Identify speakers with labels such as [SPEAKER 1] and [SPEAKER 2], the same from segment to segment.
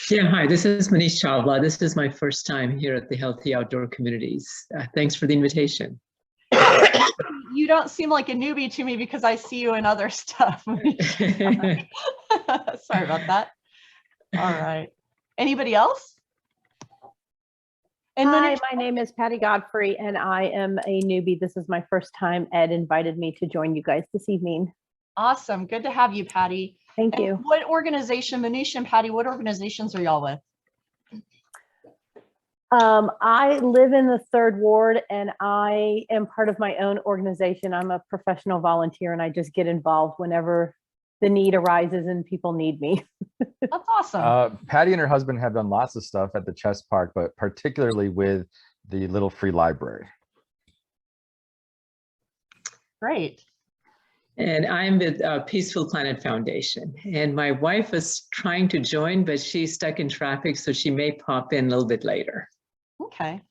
[SPEAKER 1] Yeah, hi, this is Manish Chawla. This is my first time here at the Healthy Outdoor Communities. Thanks for the invitation.
[SPEAKER 2] You don't seem like a newbie to me because I see you in other stuff. Sorry about that. All right. Anybody else?
[SPEAKER 3] And hi, my name is Patty Godfrey, and I am a newbie. This is my first time. Ed invited me to join you guys this evening.
[SPEAKER 2] Awesome. Good to have you, Patty.
[SPEAKER 3] Thank you.
[SPEAKER 2] What organization, Manish and Patty, what organizations are y'all with?
[SPEAKER 3] I live in the 3rd Ward, and I am part of my own organization. I'm a professional volunteer, and I just get involved whenever the need arises and people need me.
[SPEAKER 2] That's awesome.
[SPEAKER 4] Patty and her husband have done lots of stuff at the Chess Park, but particularly with the Little Free Library.
[SPEAKER 2] Great.
[SPEAKER 1] And I'm with Peaceful Planet Foundation. And my wife is trying to join, but she's stuck in traffic, so she may pop in a little bit later.
[SPEAKER 2] Okay.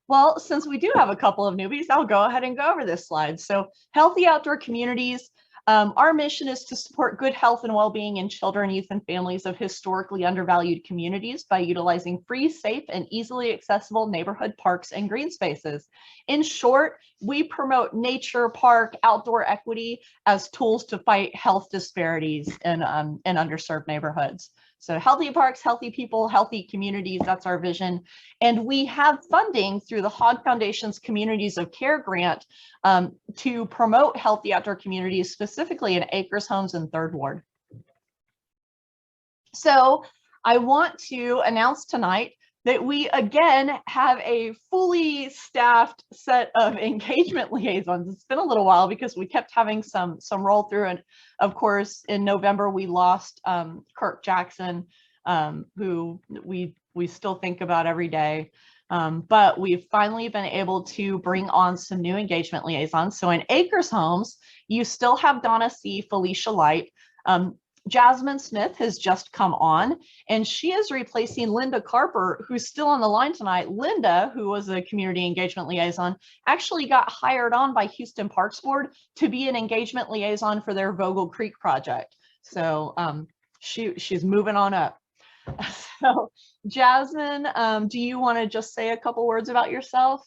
[SPEAKER 2] Well, since we do have a couple of newbies, I'll go ahead and go over this slide. So Healthy Outdoor Communities. Our mission is to support good health and well-being in children, youth, and families of historically undervalued communities by utilizing free, safe, and easily accessible neighborhood parks and green spaces. In short, we promote nature, park, outdoor equity as tools to fight health disparities in underserved neighborhoods. So healthy parks, healthy people, healthy communities, that's our vision. And we have funding through the HOC Foundation's Communities of Care grant to promote healthy outdoor communities, specifically in Acres Homes and 3rd Ward. So I want to announce tonight that we again have a fully staffed set of engagement liaisons. It's been a little while because we kept having some roll through, and of course in November we lost Kirk Jackson, who we still think about every day. But we've finally been able to bring on some new engagement liaisons. So in Acres Homes, you still have Donna C., Felicia Light. Jasmine Smith has just come on, and she is replacing Linda Carper, who's still on the line tonight. Linda, who was a community engagement liaison, actually got hired on by Houston Parks Board to be an engagement liaison for their Vogel Creek project. So she's moving on up. So Jasmine, do you want to just say a couple words about yourself?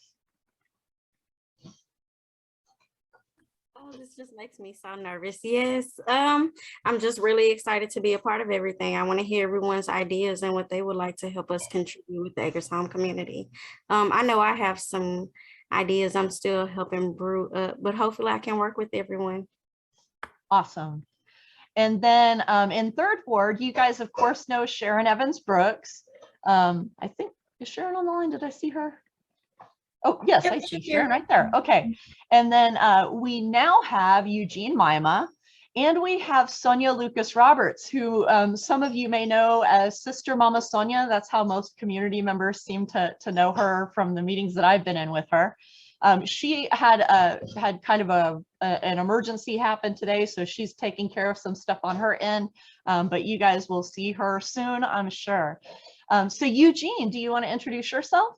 [SPEAKER 5] This just makes me so nervous. Yes, I'm just really excited to be a part of everything. I want to hear everyone's ideas and what they would like to help us contribute with the Acres Home community. I know I have some ideas I'm still helping brew up, but hopefully I can work with everyone.
[SPEAKER 2] Awesome. And then in 3rd Ward, you guys of course know Sharon Evans Brooks. I think, is Sharon on the line? Did I see her? Oh, yes, yep, I see Sharon right there. Okay. And then we now have Eugene Maima, and we have Sonia Lucas Roberts, who some of you may know as Sister Mama Sonia. That's how most community members seem to know her from the meetings that I've been in with her. She had kind of an emergency happen today, so she's taking care of some stuff on her end, but you guys will see her soon, I'm sure. So Eugene, do you want to introduce yourself?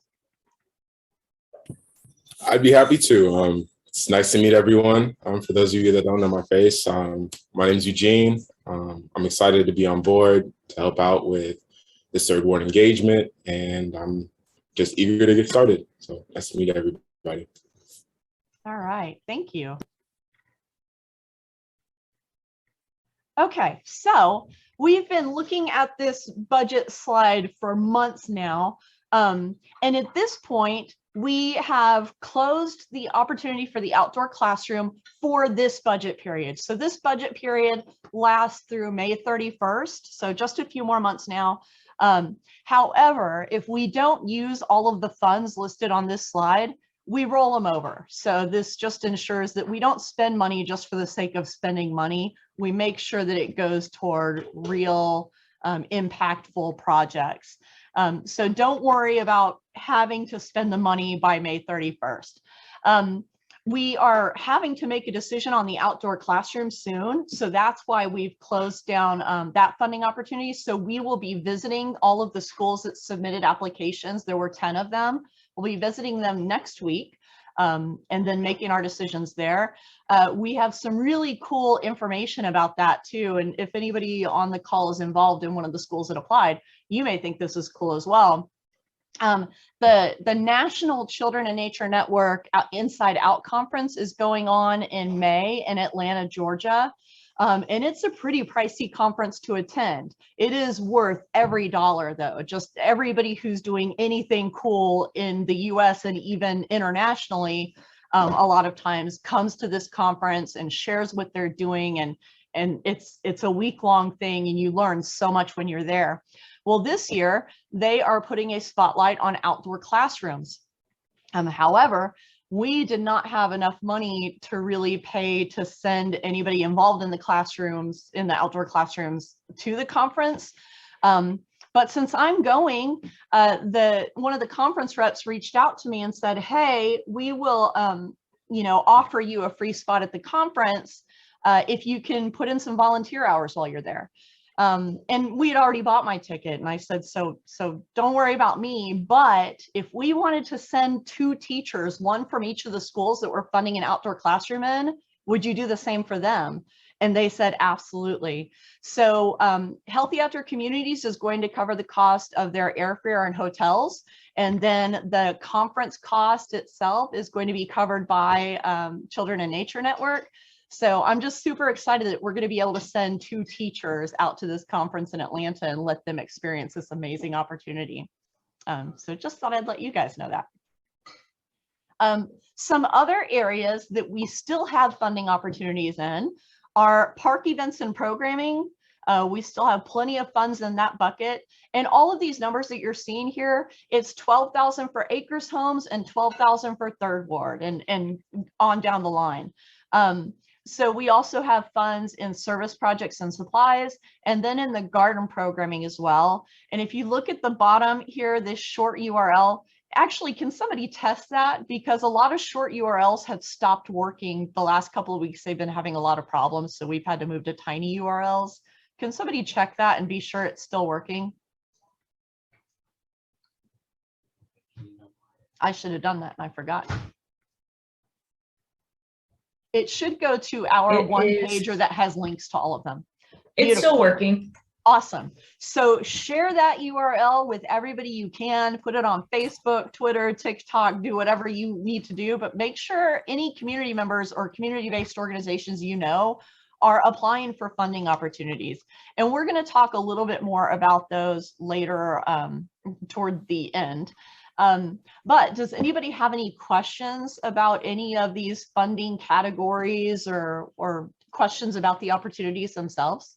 [SPEAKER 6] I'd be happy to. It's nice to meet everyone. For those of you that don't know my face, my name is Eugene. I'm excited to be on board to help out with this 3rd Ward engagement, and I'm just eager to get started. So nice to meet everybody.
[SPEAKER 2] All right, thank you. Okay, so we've been looking at this budget slide for months now, and at this point, we have closed the opportunity for the outdoor classroom for this budget period. So this budget period lasts through May 31st, so just a few more months now. However, if we don't use all of the funds listed on this slide, we roll them over. So this just ensures that we don't spend money just for the sake of spending money. We make sure that it goes toward real impactful projects. So don't worry about having to spend the money by May 31st. We are having to make a decision on the outdoor classroom soon. So that's why we've closed down that funding opportunity. So we will be visiting all of the schools that submitted applications. There were 10 of them. We'll be visiting them next week. and then making our decisions there. We have some really cool information about that too. And if anybody on the call is involved in one of the schools that applied, you may think this is cool as well. The National Children and Nature Network Inside Out Conference is going on in May in Atlanta, Georgia. And it's a pretty pricey conference to attend. It is worth every dollar though. Just everybody who's doing anything cool in the US and even internationally, a lot of times comes to this conference and shares what they're doing. And it's a week-long thing and you learn so much when you're there. Well, this year they are putting a spotlight on outdoor classrooms. However, we did not have enough money to really pay to send anybody involved in the classrooms, in the outdoor classrooms, to the conference. But since I'm going, one of the conference reps reached out to me and said, hey, we will offer you a free spot at the conference if you can put in some volunteer hours while you're there. And we had already bought my ticket, and I said, so don't worry about me, but if we wanted to send 2 teachers, one from each of the schools that we're funding an outdoor classroom in, would you do the same for them? And they said, absolutely. So Healthy Outdoor Communities is going to cover the cost of their airfare and hotels. And then the conference cost itself is going to be covered by Children and Nature Network. So I'm just super excited that we're going to be able to send 2 teachers out to this conference in Atlanta and let them experience this amazing opportunity. So just thought I'd let you guys know that. Some other areas that we still have funding opportunities in are park events and programming. We still have plenty of funds in that bucket. And all of these numbers that you're seeing here, it's $12,000 for Acres Homes and $12,000 for Third Ward and on down the line. So we also have funds in service projects and supplies, and then in the garden programming as well. And if you look at the bottom here, this short URL, actually, can somebody test that? Because a lot of short URLs have stopped working the last couple of weeks. They've been having a lot of problems. So we've had to move to tiny URLs. Can somebody check that and be sure it's still working? I should have done that and I forgot. It should go to our one pager that has links to all of them.
[SPEAKER 7] It's
[SPEAKER 2] Beautiful.
[SPEAKER 7] still working.
[SPEAKER 2] Awesome. So share that URL with everybody you can. Put it on Facebook, Twitter, TikTok, do whatever you need to do, but make sure any community members or community-based organizations you know are applying for funding opportunities. And we're going to talk a little bit more about those later toward the end. But does anybody have any questions about any of these funding categories or questions about the opportunities themselves?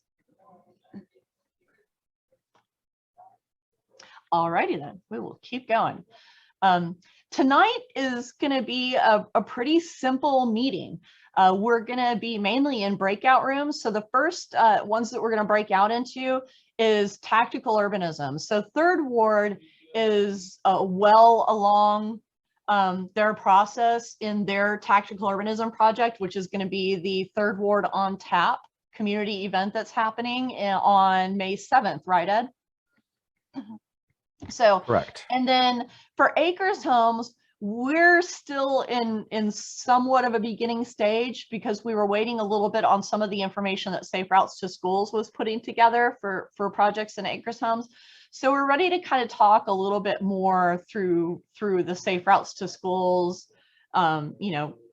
[SPEAKER 2] All righty then, we will keep going. Tonight is going to be a pretty simple meeting. We're going to be mainly in breakout rooms. So the first ones that we're going to break out into is tactical urbanism. So Third Ward is well along their process in their tactical urbanism project, which is going to be the Third Ward on Tap community event that's happening on May 7th, right, Ed? So
[SPEAKER 4] Correct.
[SPEAKER 2] And then for Acres Homes, we're still in somewhat of a beginning stage because we were waiting a little bit on some of the information that Safe Routes to Schools was putting together for projects in Acres Homes. So we're ready to kind of talk a little bit more through the Safe Routes to Schools,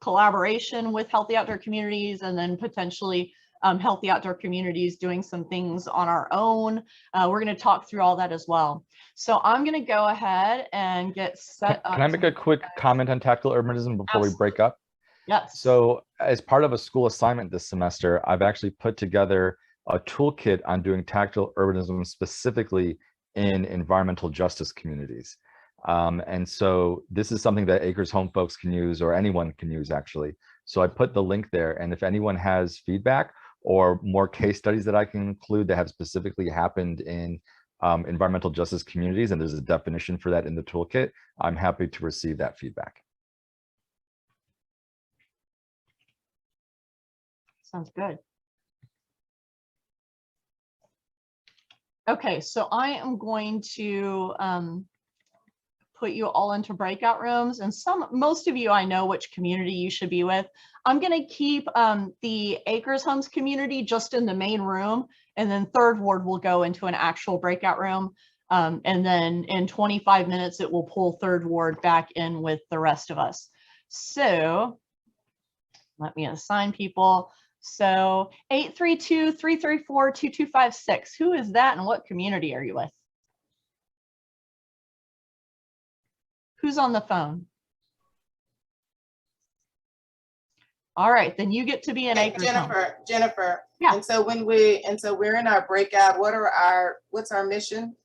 [SPEAKER 2] collaboration with Healthy Outdoor Communities, and then potentially Healthy Outdoor Communities doing some things on our own. We're going to talk through all that as well. So I'm going to go ahead and get set up.
[SPEAKER 4] Can I make a quick comment on tactical urbanism before we break up?
[SPEAKER 2] Yes.
[SPEAKER 4] So as part of a school assignment this semester, I've actually put together a toolkit on doing tactical urbanism specifically in environmental justice communities. And so this is something that Acres Home folks can use, or anyone can use actually. So I put the link there, and if anyone has feedback or more case studies that I can include that have specifically happened in environmental justice communities, and there's a definition for that in the toolkit, I'm happy to receive that feedback.
[SPEAKER 2] Sounds good. Okay, so I am going to put you all into breakout rooms, and most of you, I know which community you should be with. I'm going to keep the Acres Homes community just in the main room, and then Third Ward will go into an actual breakout room. And then in 25 minutes, it will pull Third Ward back in with the rest of us. So let me assign people. So 832-334-2256. Who is that and what community are you with? Who's on the phone? All right, then you get to be an Acres Home.
[SPEAKER 7] Jennifer.
[SPEAKER 2] Yeah.
[SPEAKER 7] And so we're in our breakout. What's our mission?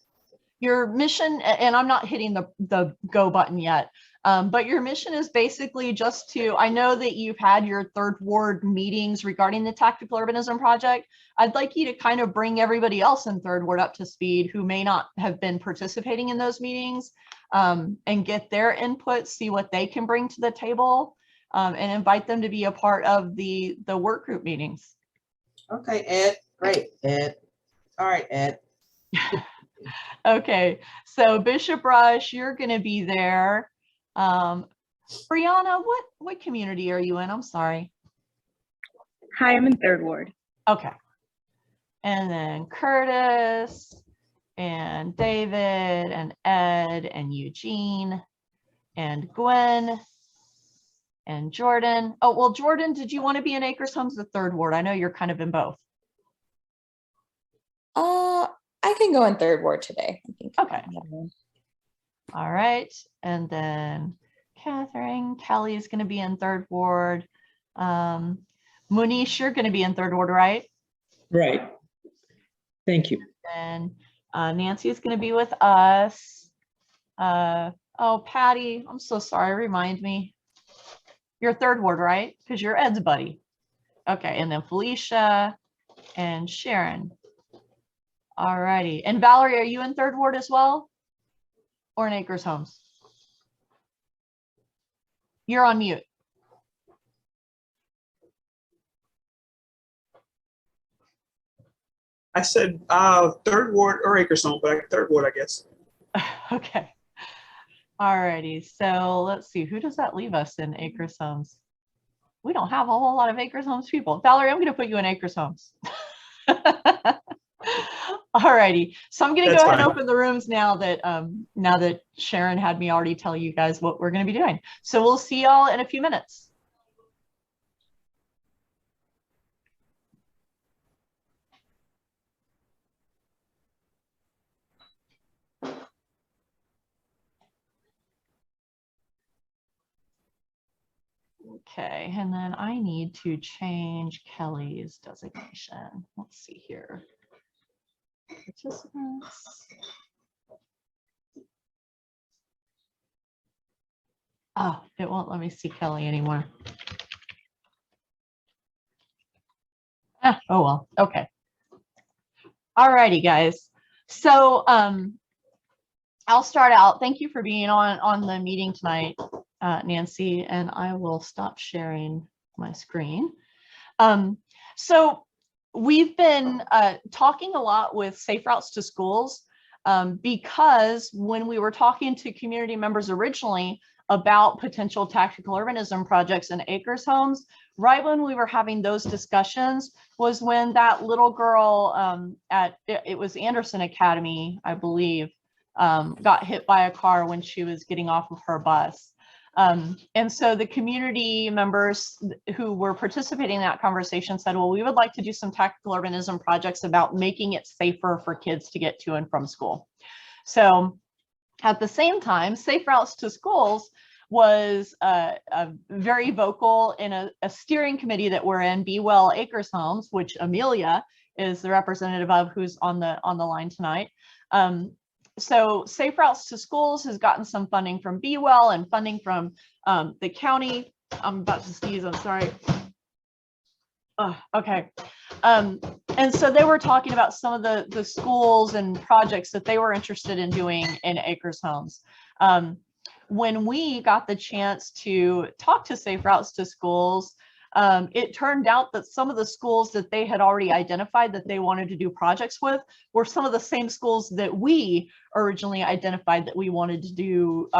[SPEAKER 2] Your mission, and I'm not hitting the go button yet, but your mission is basically just to, I know that you've had your Third Ward meetings regarding the Tactical Urbanism Project. I'd like you to kind of bring everybody else in Third Ward up to speed who may not have been participating in those meetings, and get their input, see what they can bring to the table, and invite them to be a part of the work group meetings.
[SPEAKER 7] Okay, Ed. Great, Ed. All right, Ed.
[SPEAKER 2] Okay, so Bishop Rush, you're going to be there. Brianna, what community are you in? I'm sorry.
[SPEAKER 8] Hi, I'm in Third Ward.
[SPEAKER 2] Okay. And then Curtis and David and Ed and Eugene and Gwen and Jordan. Oh, well, Jordan, did you want to be in Acres Homes, the Third Ward? I know you're kind of in both.
[SPEAKER 9] I can go in Third Ward today, I think.
[SPEAKER 2] Okay. All right. And then Catherine, Kelly is going to be in Third Ward. Munish, you're going to be in Third Ward, right?
[SPEAKER 1] Right. Thank you.
[SPEAKER 2] And Nancy is going to be with us. Oh, Patty, I'm so sorry. Remind me. You're Third Ward, right? Because you're Ed's buddy. Okay. And then Felicia and Sharon. All righty. And Valerie, are you in Third Ward as well? Or in Acres Homes? You're on mute.
[SPEAKER 10] I said Third Ward or Acres Home, but Third Ward, I guess.
[SPEAKER 2] Okay. All righty. So let's see. Who does that leave us in Acres Homes? We don't have a whole lot of Acres Homes people. Valerie, I'm going to put you in Acres Homes. All righty. So I'm going to go ahead and open the rooms now that Sharon had me already tell you guys what we're going to be doing. So we'll see y'all in a few minutes. Okay, and then I need to change Kelly's designation. Let's see here. Participants. Oh, it won't let me see Kelly anymore. Oh well, okay. All righty, guys. So I'll start out. Thank you for being on the meeting tonight, Nancy, and I will stop sharing my screen. So we've been talking a lot with Safe Routes to Schools because when we were talking to community members originally about potential tactical urbanism projects in Acres Homes, right when we were having those discussions was when that little girl it was Anderson Academy, I believe, got hit by a car when she was getting off of her bus. And so the community members who were participating in that conversation said, well, we would like to do some tactical urbanism projects about making it safer for kids to get to and from school. So at the same time, Safe Routes to Schools was very vocal in a steering committee that we're in, Be Well Acres Homes, which Amelia is the representative of, who's on the line tonight. So Safe Routes to Schools has gotten some funding from Be Well and funding from the county. I'm about to sneeze, I'm sorry. Okay. And so they were talking about some of the schools and projects that they were interested in doing in Acres Homes. When we got the chance to talk to Safe Routes to Schools, it turned out that some of the schools that they had already identified that they wanted to do projects with were some of the same schools that we originally identified that we wanted to do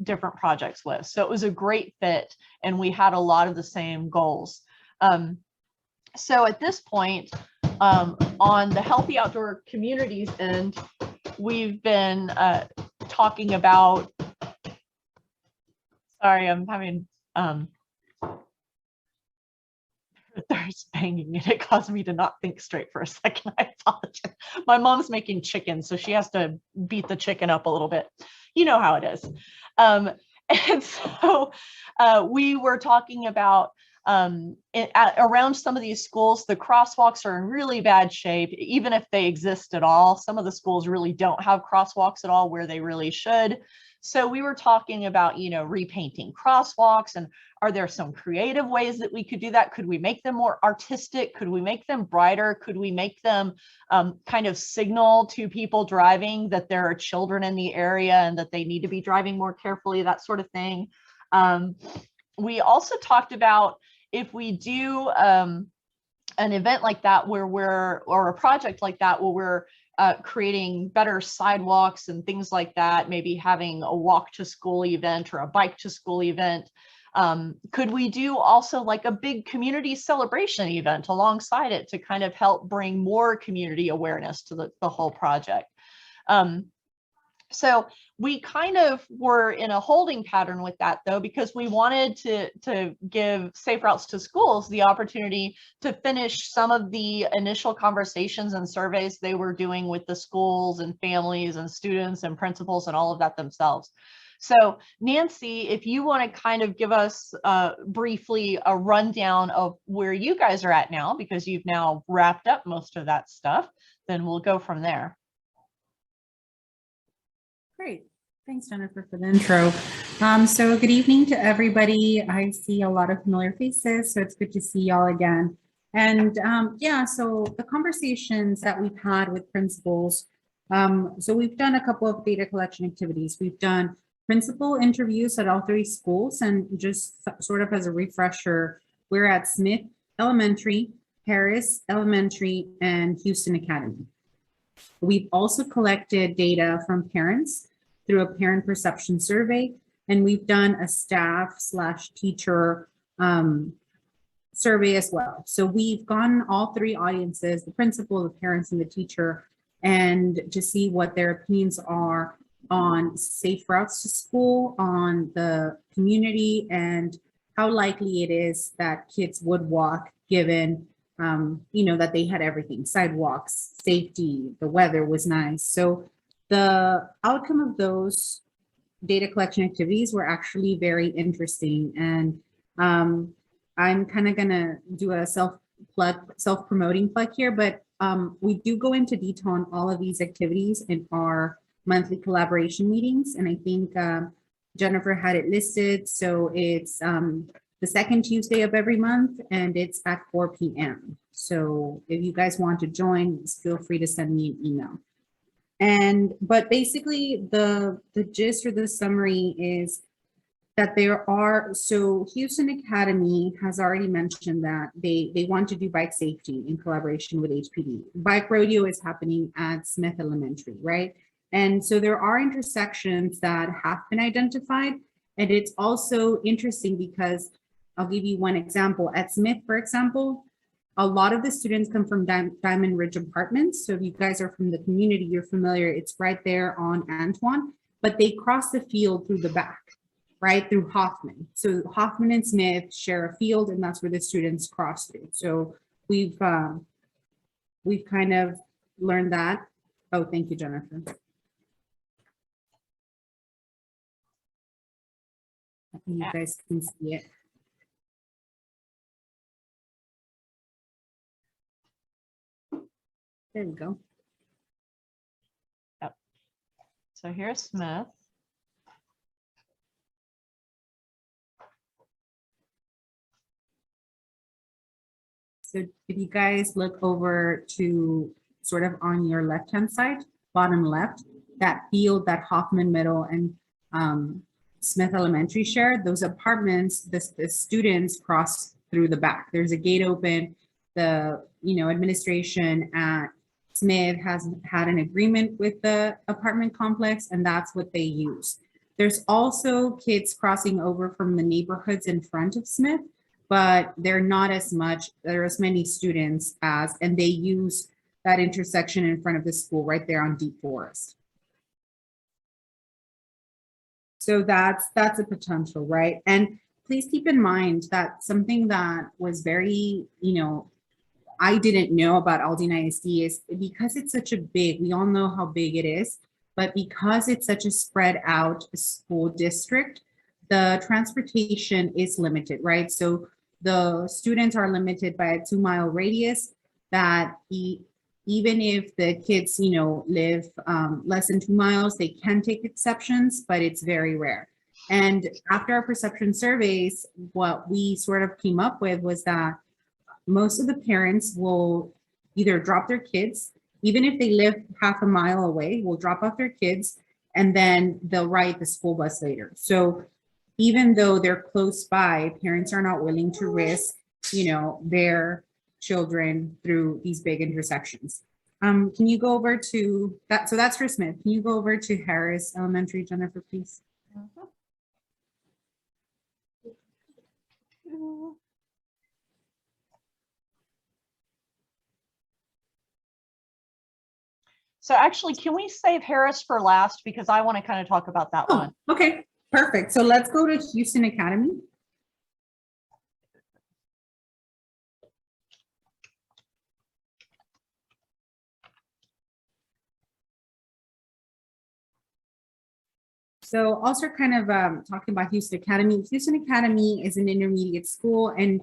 [SPEAKER 2] different projects with. So it was a great fit, and we had a lot of the same goals. So at this point, on the Healthy Outdoor Communities end, we've been talking about, sorry, I'm having, there's banging and it caused me to not think straight for a second. I apologize. My mom's making chicken, so she has to beat the chicken up a little bit. You know how it is. And so we were talking about around some of these schools, the crosswalks are in really bad shape, even if they exist at all. Some of the schools really don't have crosswalks at all where they really should. So we were talking about, you know, repainting crosswalks, and are there some creative ways that we could do that? Could we make them more artistic? Could we make them brighter? Could we make them kind of signal to people driving that there are children in the area and that they need to be driving more carefully, that sort of thing. We also talked about if we do an event like that or a project like that where we're creating better sidewalks and things like that, maybe having a walk to school event or a bike to school event. Could we do also like a big community celebration event alongside it to kind of help bring more community awareness to the whole project? So we kind of were in a holding pattern with that, though, because we wanted to give Safe Routes to Schools the opportunity to finish some of the initial conversations and surveys they were doing with the schools and families and students and principals and all of that themselves. So Nancy, if you want to kind of give us briefly a rundown of where you guys are at now, because you've now wrapped up most of that stuff, then we'll go from there.
[SPEAKER 11] Great. Thanks, Jennifer, for the intro. So good evening to everybody. I see a lot of familiar faces, so it's good to see y'all again. And yeah, so the conversations that we've had with principals, so we've done a couple of data collection activities. We've done principal interviews at all 3 schools, and just sort of as a refresher, we're at Smith Elementary, Harris Elementary, and Houston Academy. We've also collected data from parents through a parent perception survey, and we've done a staff/teacher survey as well. So we've gone all 3 audiences, the principal, the parents, and the teacher, and to see what their opinions are on safe routes to school, on the community, and how likely it is that kids would walk given you know, that they had everything, sidewalks, safety, the weather was nice. So the outcome of those data collection activities were actually very interesting. And I'm kind of gonna do a self-promoting plug here, but we do go into detail on all of these activities in our monthly collaboration meetings. And I think Jennifer had it listed. So it's the second Tuesday of every month, and it's at 4 p.m. So if you guys want to join, feel free to send me an email. But basically the gist or the summary is that there are, so Houston Academy has already mentioned that they want to do bike safety in collaboration with HPD. Bike rodeo is happening at Smith Elementary, right? And so there are intersections that have been identified. And it's also interesting because I'll give you one example. At Smith, for example, a lot of the students come from Diamond Ridge Apartments. So if you guys are from the community, you're familiar, it's right there on Antoine, but they cross the field through the back, right, through Hoffman. So Hoffman and Smith share a field, and that's where the students cross through. So we've kind of learned that. Oh, thank you, Jennifer. I think you guys can see it. There we go.
[SPEAKER 2] Yep. So here's Smith.
[SPEAKER 11] So if you guys look over to sort of on your left-hand side, bottom left, that field that Hoffman Middle and Smith Elementary share, those apartments, the students cross through the back. There's a gate open. The, administration at Smith has had an agreement with the apartment complex, and that's what they use. There's also kids crossing over from the neighborhoods in front of Smith, but they're not as much, there are as many students as, and they use that intersection in front of the school right there on Deep Forest. So that's a potential, right? And please keep in mind that something that was very, I didn't know about Aldine ISD is because it's such a big, we all know how big it is, but because it's such a spread out school district, the transportation is limited, right? So the students are limited by a 2-mile radius that even if the kids, live less than 2 miles, they can take exceptions, but it's very rare. And after our perception surveys, what we sort of came up with was that most of the parents will either drop their kids, even if they live half a mile away, will drop off their kids, and then they'll ride the school bus later. So even though they're close by, parents are not willing to risk, their children through these big intersections. Can you go over to that? So that's for Smith. Can you go over to Harris Elementary, Jennifer, please?
[SPEAKER 2] So actually, can we save Harris for last? Because I want to kind of talk about that one.
[SPEAKER 11] Okay, perfect. So let's go to Houston Academy. So I'll start kind of talking about Houston Academy. Houston Academy is an intermediate school, and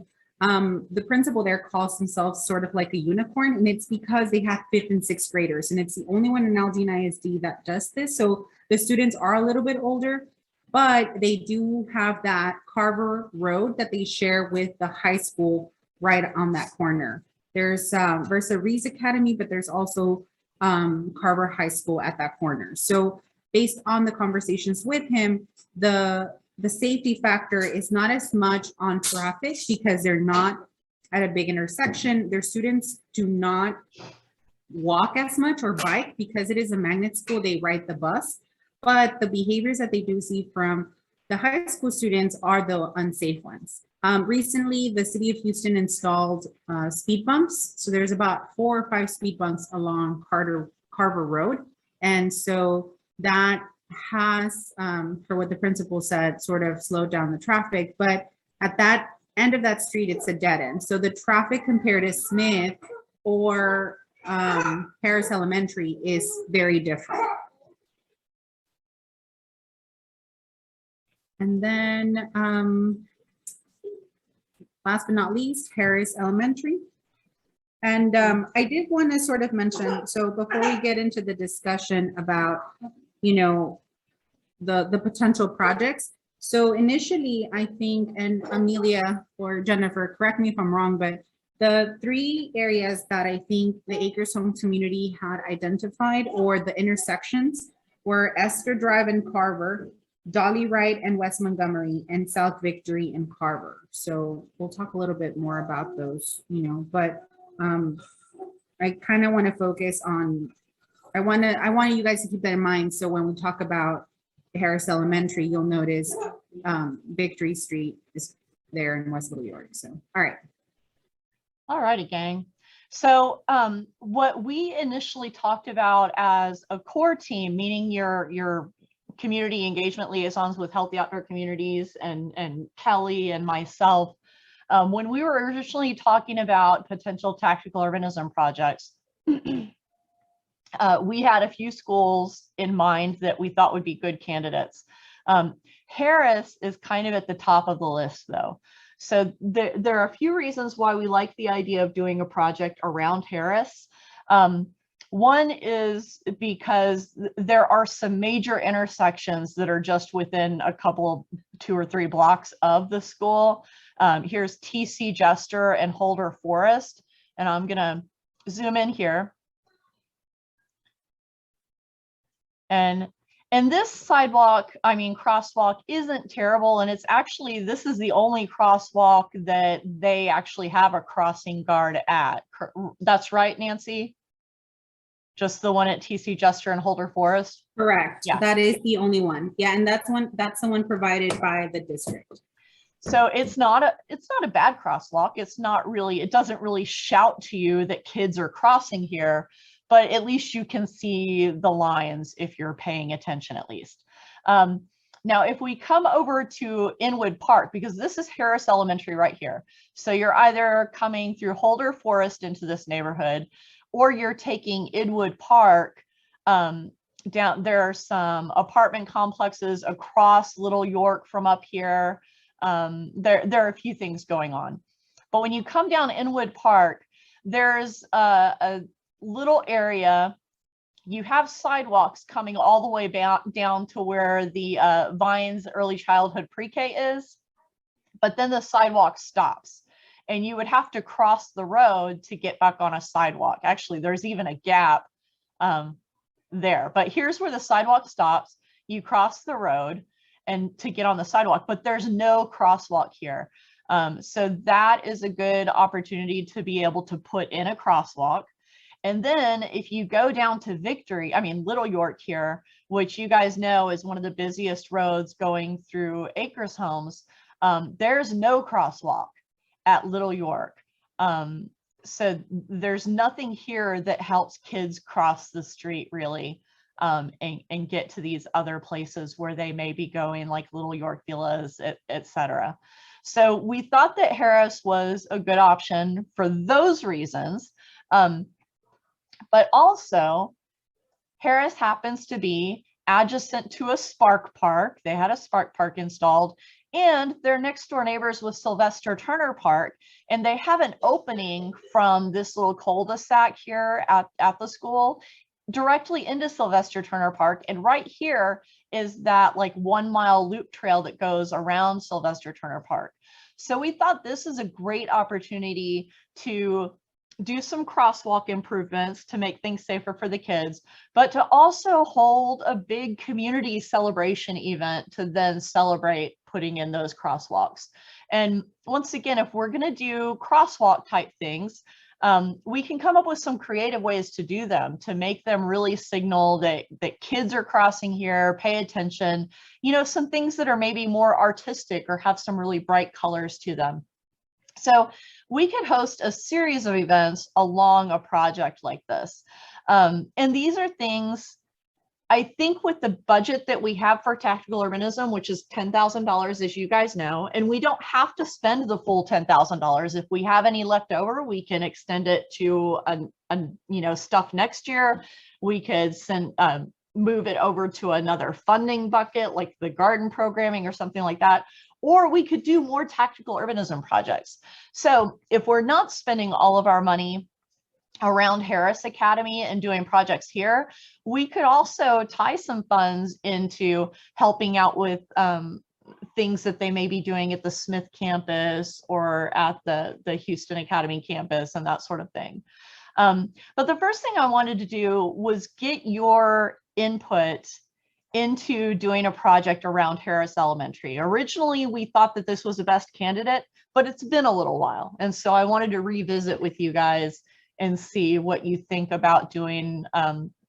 [SPEAKER 11] the principal there calls themselves sort of like a unicorn, and it's because they have 5th and 6th graders, and it's the only one in Aldine ISD that does this. So the students are a little bit older, but they do have that Carver Road that they share with the high school right on that corner. There's Versa Reese Academy, but there's also Carver High School at that corner. So based on the conversations with him, the safety factor is not as much on traffic because they're not at a big intersection. Their students do not walk as much or bike because it is a magnet school, they ride the bus. But the behaviors that they do see from the high school students are the unsafe ones. Recently, the city of Houston installed speed bumps. So there's about 4 or 5 speed bumps along Carver Road. And so that has, for what the principal said, sort of slowed down the traffic. But at that end of that street, it's a dead end. So the traffic compared to Smith or Harris Elementary is very different. And then last but not least, Harris Elementary. And I did want to sort of mention, so before we get into the discussion about, the potential projects. So initially, I think, and Amelia or Jennifer, correct me if I'm wrong, but the 3 areas that I think the Acres Home community had identified, or the intersections, were Esther Drive and Carver, Dolly Wright and West Montgomery, and South Victory and Carver. So we'll talk a little bit more about those, but I kind of want to focus on, I want you guys to keep that in mind. So when we talk about Harris Elementary, you'll notice Victory Street is there in West Little York. So, all right.
[SPEAKER 2] All righty, gang. So what we initially talked about as a core team, meaning your community engagement liaisons with Healthy Outdoor Communities and Kelly and myself, when we were originally talking about potential tactical urbanism projects, we had a few schools in mind that we thought would be good candidates. Harris is kind of at the top of the list, though. So there are a few reasons why we like the idea of doing a project around Harris. One is because there are some major intersections that are just within a couple of 2 or 3 blocks of the school. Here's TC Jester and Holder Forest, and I'm gonna zoom in here. And And this sidewalk, I mean, crosswalk isn't terrible. And it's actually, this is the only crosswalk that they actually have a crossing guard at. That's right, Nancy? Just the one at TC Jester and Holder Forest?
[SPEAKER 11] Correct.
[SPEAKER 2] Yeah.
[SPEAKER 11] That is the only one. Yeah, and that's the one provided by the district.
[SPEAKER 2] So it's not a bad crosswalk. It's not really, it doesn't really shout to you that kids are crossing here, but at least you can see the lines if you're paying attention at least. Now, if we come over to Inwood Park, because this is Harris Elementary right here. So you're either coming through Holder Forest into this neighborhood, or you're taking Inwood Park down. There are some apartment complexes across Little York from up here. There are a few things going on. But when you come down Inwood Park, there's a little area. You have sidewalks coming all the way down to where the Vines Early Childhood Pre-K is, but then the sidewalk stops and you would have to cross the road to get back on a sidewalk. Actually, there's even a gap there, but here's where the sidewalk stops. You cross the road and to get on the sidewalk, but there's no crosswalk here. So that is a good opportunity to be able to put in a crosswalk. And then if you go down to Little York here, which you guys know is one of the busiest roads going through Acres Homes, there's no crosswalk at Little York. So there's nothing here that helps kids cross the street really, and get to these other places where they may be going, like Little York Villas, et cetera. So we thought that Harris was a good option for those reasons. But also, Harris happens to be adjacent to a Spark Park. They had a Spark Park installed, and they're next door neighbors with Sylvester Turner Park. And they have an opening from this little cul-de-sac here at the school directly into Sylvester Turner Park. And right here is that like 1 mile loop trail that goes around Sylvester Turner Park. So we thought this is a great opportunity to do some crosswalk improvements to make things safer for the kids, but to also hold a big community celebration event to then celebrate putting in those crosswalks. And once again, if we're going to do crosswalk type things, we can come up with some creative ways to do them, to make them really signal that kids are crossing here, pay attention, some things that are maybe more artistic or have some really bright colors to them. So we could host a series of events along a project like this. And these are things, I think with the budget that we have for tactical urbanism, which is $10,000, as you guys know, and we don't have to spend the full $10,000. If we have any left over, we can extend it to stuff next year. We could move it over to another funding bucket, like the garden programming or something like that. Or we could do more tactical urbanism projects. So if we're not spending all of our money around Harris Academy and doing projects here, we could also tie some funds into helping out with things that they may be doing at the Smith campus or at the Houston Academy campus and that sort of thing. But the first thing I wanted to do was get your input into doing a project around Harris Elementary. Originally, we thought that this was the best candidate, but it's been a little while. And so I wanted to revisit with you guys and see what you think about doing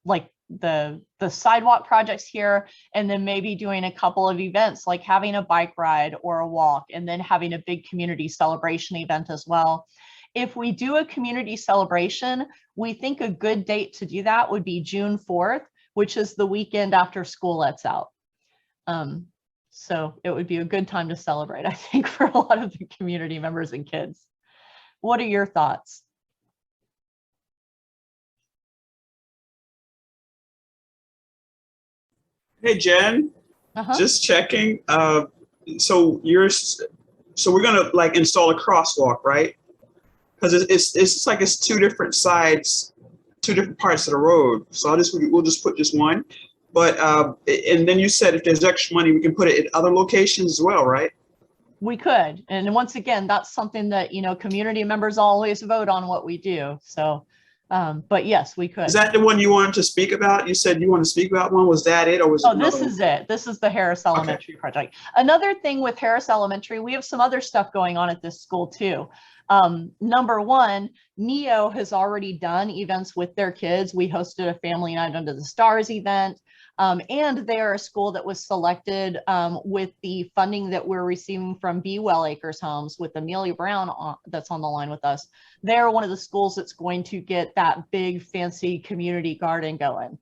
[SPEAKER 2] like the sidewalk projects here, and then maybe doing a couple of events like having a bike ride or a walk, and then having a big community celebration event as well. If we do a community celebration, we think a good date to do that would be June 4th, which is the weekend after school lets out. So it would be a good time to celebrate, I think, for a lot of the community members and kids. What are your thoughts?
[SPEAKER 10] Hey, Jen, just checking. So we're gonna like install a crosswalk, right? Because it's like it's two different sides, two different parts of the road. So we'll just put just one. But and then you said if there's extra money, we can put it at other locations as well, right?
[SPEAKER 2] We could. And once again, that's something that, community members always vote on what we do. So But yes, we could.
[SPEAKER 10] Is that the one you wanted to speak about? You said you want to speak about one. Was that it, or was it?
[SPEAKER 2] Oh, this is it. This is the Harris Elementary project. Another thing with Harris Elementary, we have some other stuff going on at this school too. Number one, NEO has already done events with their kids. We hosted a Family Night Under the Stars event. And they are a school that was selected with the funding that we're receiving from Be Well Acres Homes with Amelia Brown that's on the line with us. They're one of the schools that's going to get that big fancy community garden going.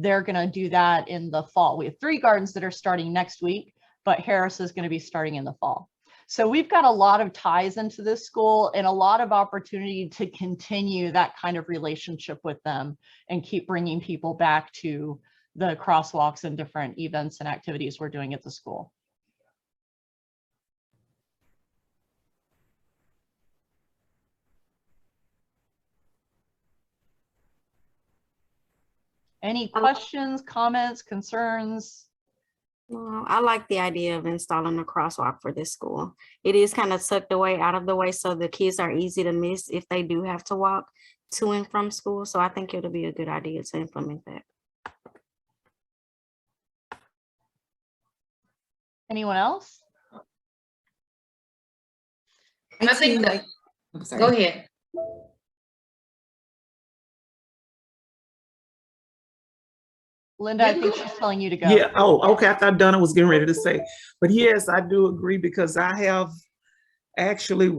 [SPEAKER 2] They're going to do that in the fall. We have 3 gardens that are starting next week, but Harris is going to be starting in the fall. So we've got a lot of ties into this school and a lot of opportunity to continue that kind of relationship with them and keep bringing people back to the crosswalks and different events and activities we're doing at the school. Any questions, comments, concerns?
[SPEAKER 5] Well, I like the idea of installing a crosswalk for this school. It is kind of tucked away out of the way, so the kids are easy to miss if they do have to walk to and from school. So I think it'll be a good idea to implement that.
[SPEAKER 2] Anyone else?
[SPEAKER 12] I think that, go ahead.
[SPEAKER 2] Linda, I think she's telling you to go.
[SPEAKER 13] Yeah, oh, okay, I thought Donna was getting ready to say. But yes, I do agree because I have actually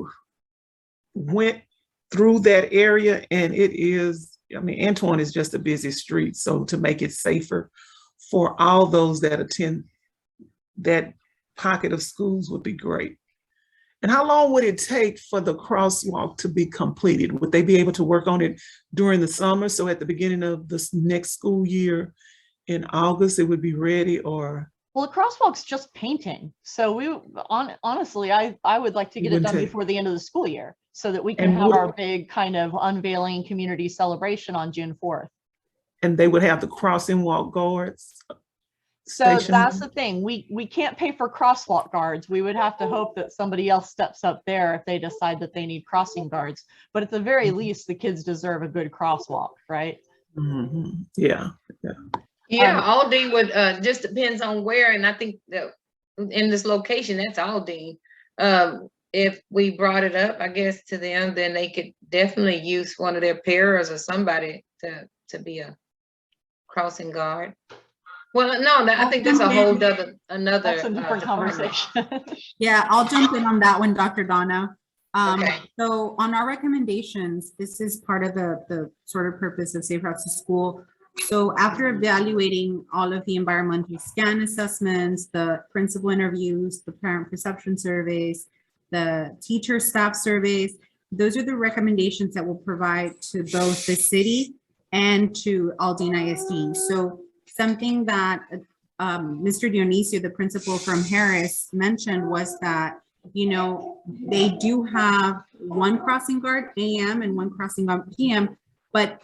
[SPEAKER 13] went through that area and it is, I mean, Antoine is just a busy street. So to make it safer for all those that attend that pocket of schools would be great. And how long would it take for the crosswalk to be completed? Would they be able to work on it during the summer? So at the beginning of this next school year in August, it would be ready, or?
[SPEAKER 2] Well, the crosswalk's just painting. So honestly, I would like to get it done before the end of the school year so that we can have our big kind of unveiling community celebration on June 4th.
[SPEAKER 13] And they would have the crossing walk guards?
[SPEAKER 2] So that's the thing. We can't pay for crosswalk guards. We would have to hope that somebody else steps up there if they decide that they need crossing guards. But at the very least, the kids deserve a good crosswalk, right?
[SPEAKER 13] Mm-hmm. Yeah.
[SPEAKER 12] Yeah, Aldine would just depends on where, and I think that in this location, that's Aldine. If we brought it up, I guess, to them, then they could definitely use one of their paras or somebody to be a crossing guard. Well, no, I think that's a whole another
[SPEAKER 2] that's a different conversation.
[SPEAKER 11] Yeah, I'll jump in on that one, Dr. Donna. So on our recommendations, this is part of the sort of purpose of Safe Routes to School. So after evaluating all of the environmental scan assessments, the principal interviews, the parent perception surveys, the teacher staff surveys, those are the recommendations that we'll provide to both the city and to Aldine ISD. So something that Mr. Dionisio, the principal from Harris, mentioned was that, you know, they do have one crossing guard AM and one crossing guard PM, but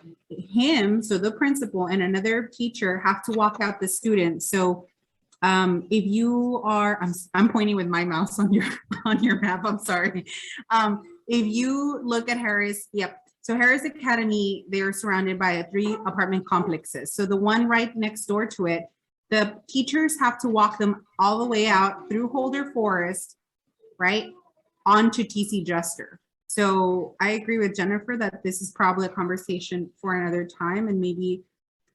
[SPEAKER 11] so the principal and another teacher have to walk out the students. So if you are, I'm pointing with my mouse on your map, I'm sorry. If you look at Harris, yep. So Harris Academy, they are surrounded by 3 apartment complexes. So the one right next door to it, the teachers have to walk them all the way out through Holder Forest, right, onto TC Jester. So I agree with Jennifer that this is probably a conversation for another time, and maybe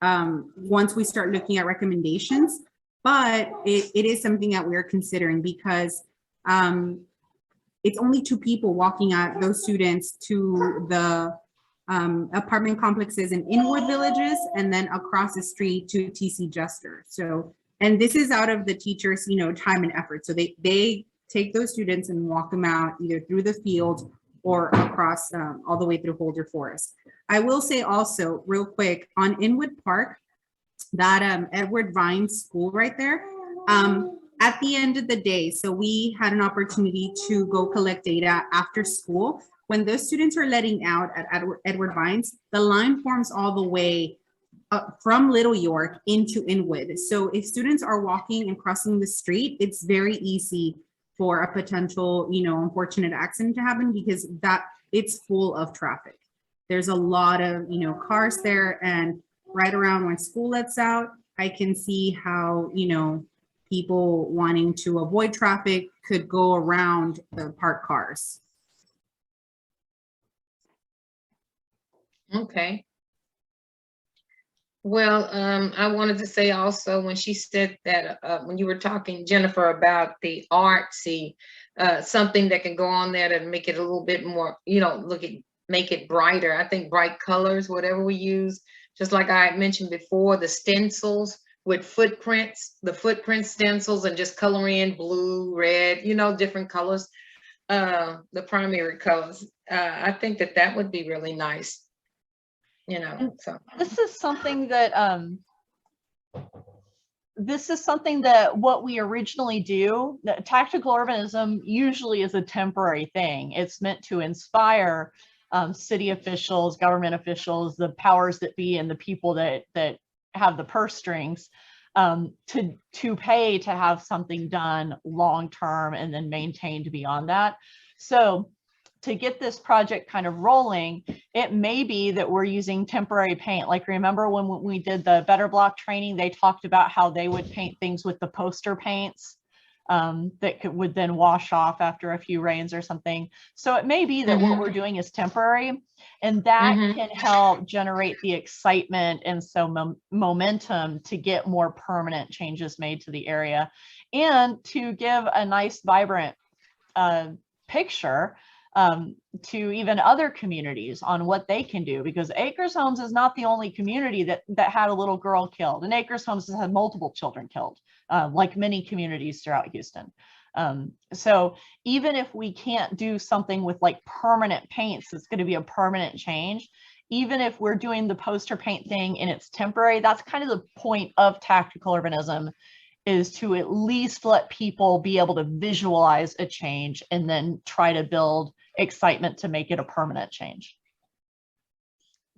[SPEAKER 11] once we start looking at recommendations, but it is something that we're considering because it's only 2 people walking out those students to the apartment complexes in Inwood Villages and then across the street to TC Jester. So, and this is out of the teachers, you know, time and effort. So they take those students and walk them out either through the field or across all the way through Holder Forest. I will say also real quick on Inwood Park, that Edward Vines school right there, at the end of the day, so we had an opportunity to go collect data after school. When those students are letting out at Edward Vines, the line forms all the way from Little York into Inwood. So if students are walking and crossing the street, it's very easy for a potential, you know, unfortunate accident to happen because it's full of traffic. there's a lot of, you know, cars there, and right around when school lets out, I can see how, you know, people wanting to avoid traffic could go around the parked cars.
[SPEAKER 12] Okay. Well, I wanted to say also, when she said that, when you were talking, Jennifer, about the artsy, something that can go on there to make it a little bit more, you know, make it brighter. I think bright colors, whatever we use, just like I mentioned before, the stencils with footprints, the footprint stencils, and just coloring in blue, red, you know, different colors, the primary colors. I think that would be really nice. You know, so
[SPEAKER 2] this is something that what we originally do. Tactical urbanism usually is a temporary thing. It's meant to inspire city officials, government officials, the powers that be, and the people that have the purse strings to pay to have something done long term and then maintained beyond that. So to get this project kind of rolling, it may be that we're using temporary paint. Like, remember when we did the Better Block training, they talked about how they would paint things with the poster paints that would then wash off after a few rains or something. So it may be that what we're doing is temporary, and that can help generate the excitement and so momentum to get more permanent changes made to the area, and to give a nice, vibrant picture to even other communities on what they can do, because Acres Homes is not the only community that had a little girl killed, and Acres Homes has had multiple children killed, like many communities throughout Houston. So even if we can't do something with like permanent paints, it's going to be a permanent change. Even if we're doing the poster paint thing and it's temporary, that's kind of the point of tactical urbanism, is to at least let people be able to visualize a change and then try to build excitement to make it a permanent change.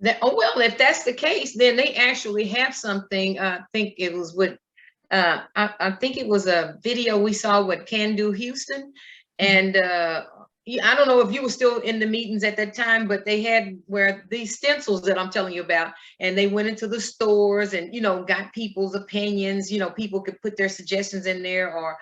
[SPEAKER 12] Well, if that's the case, then they actually have something. I think it was with, I think it was a video we saw with Can Do Houston, and I don't know if you were still in the meetings at that time, but they had where these stencils that I'm telling you about, and they went into the stores and, you know, got people's opinions. You know, people could put their suggestions in there, or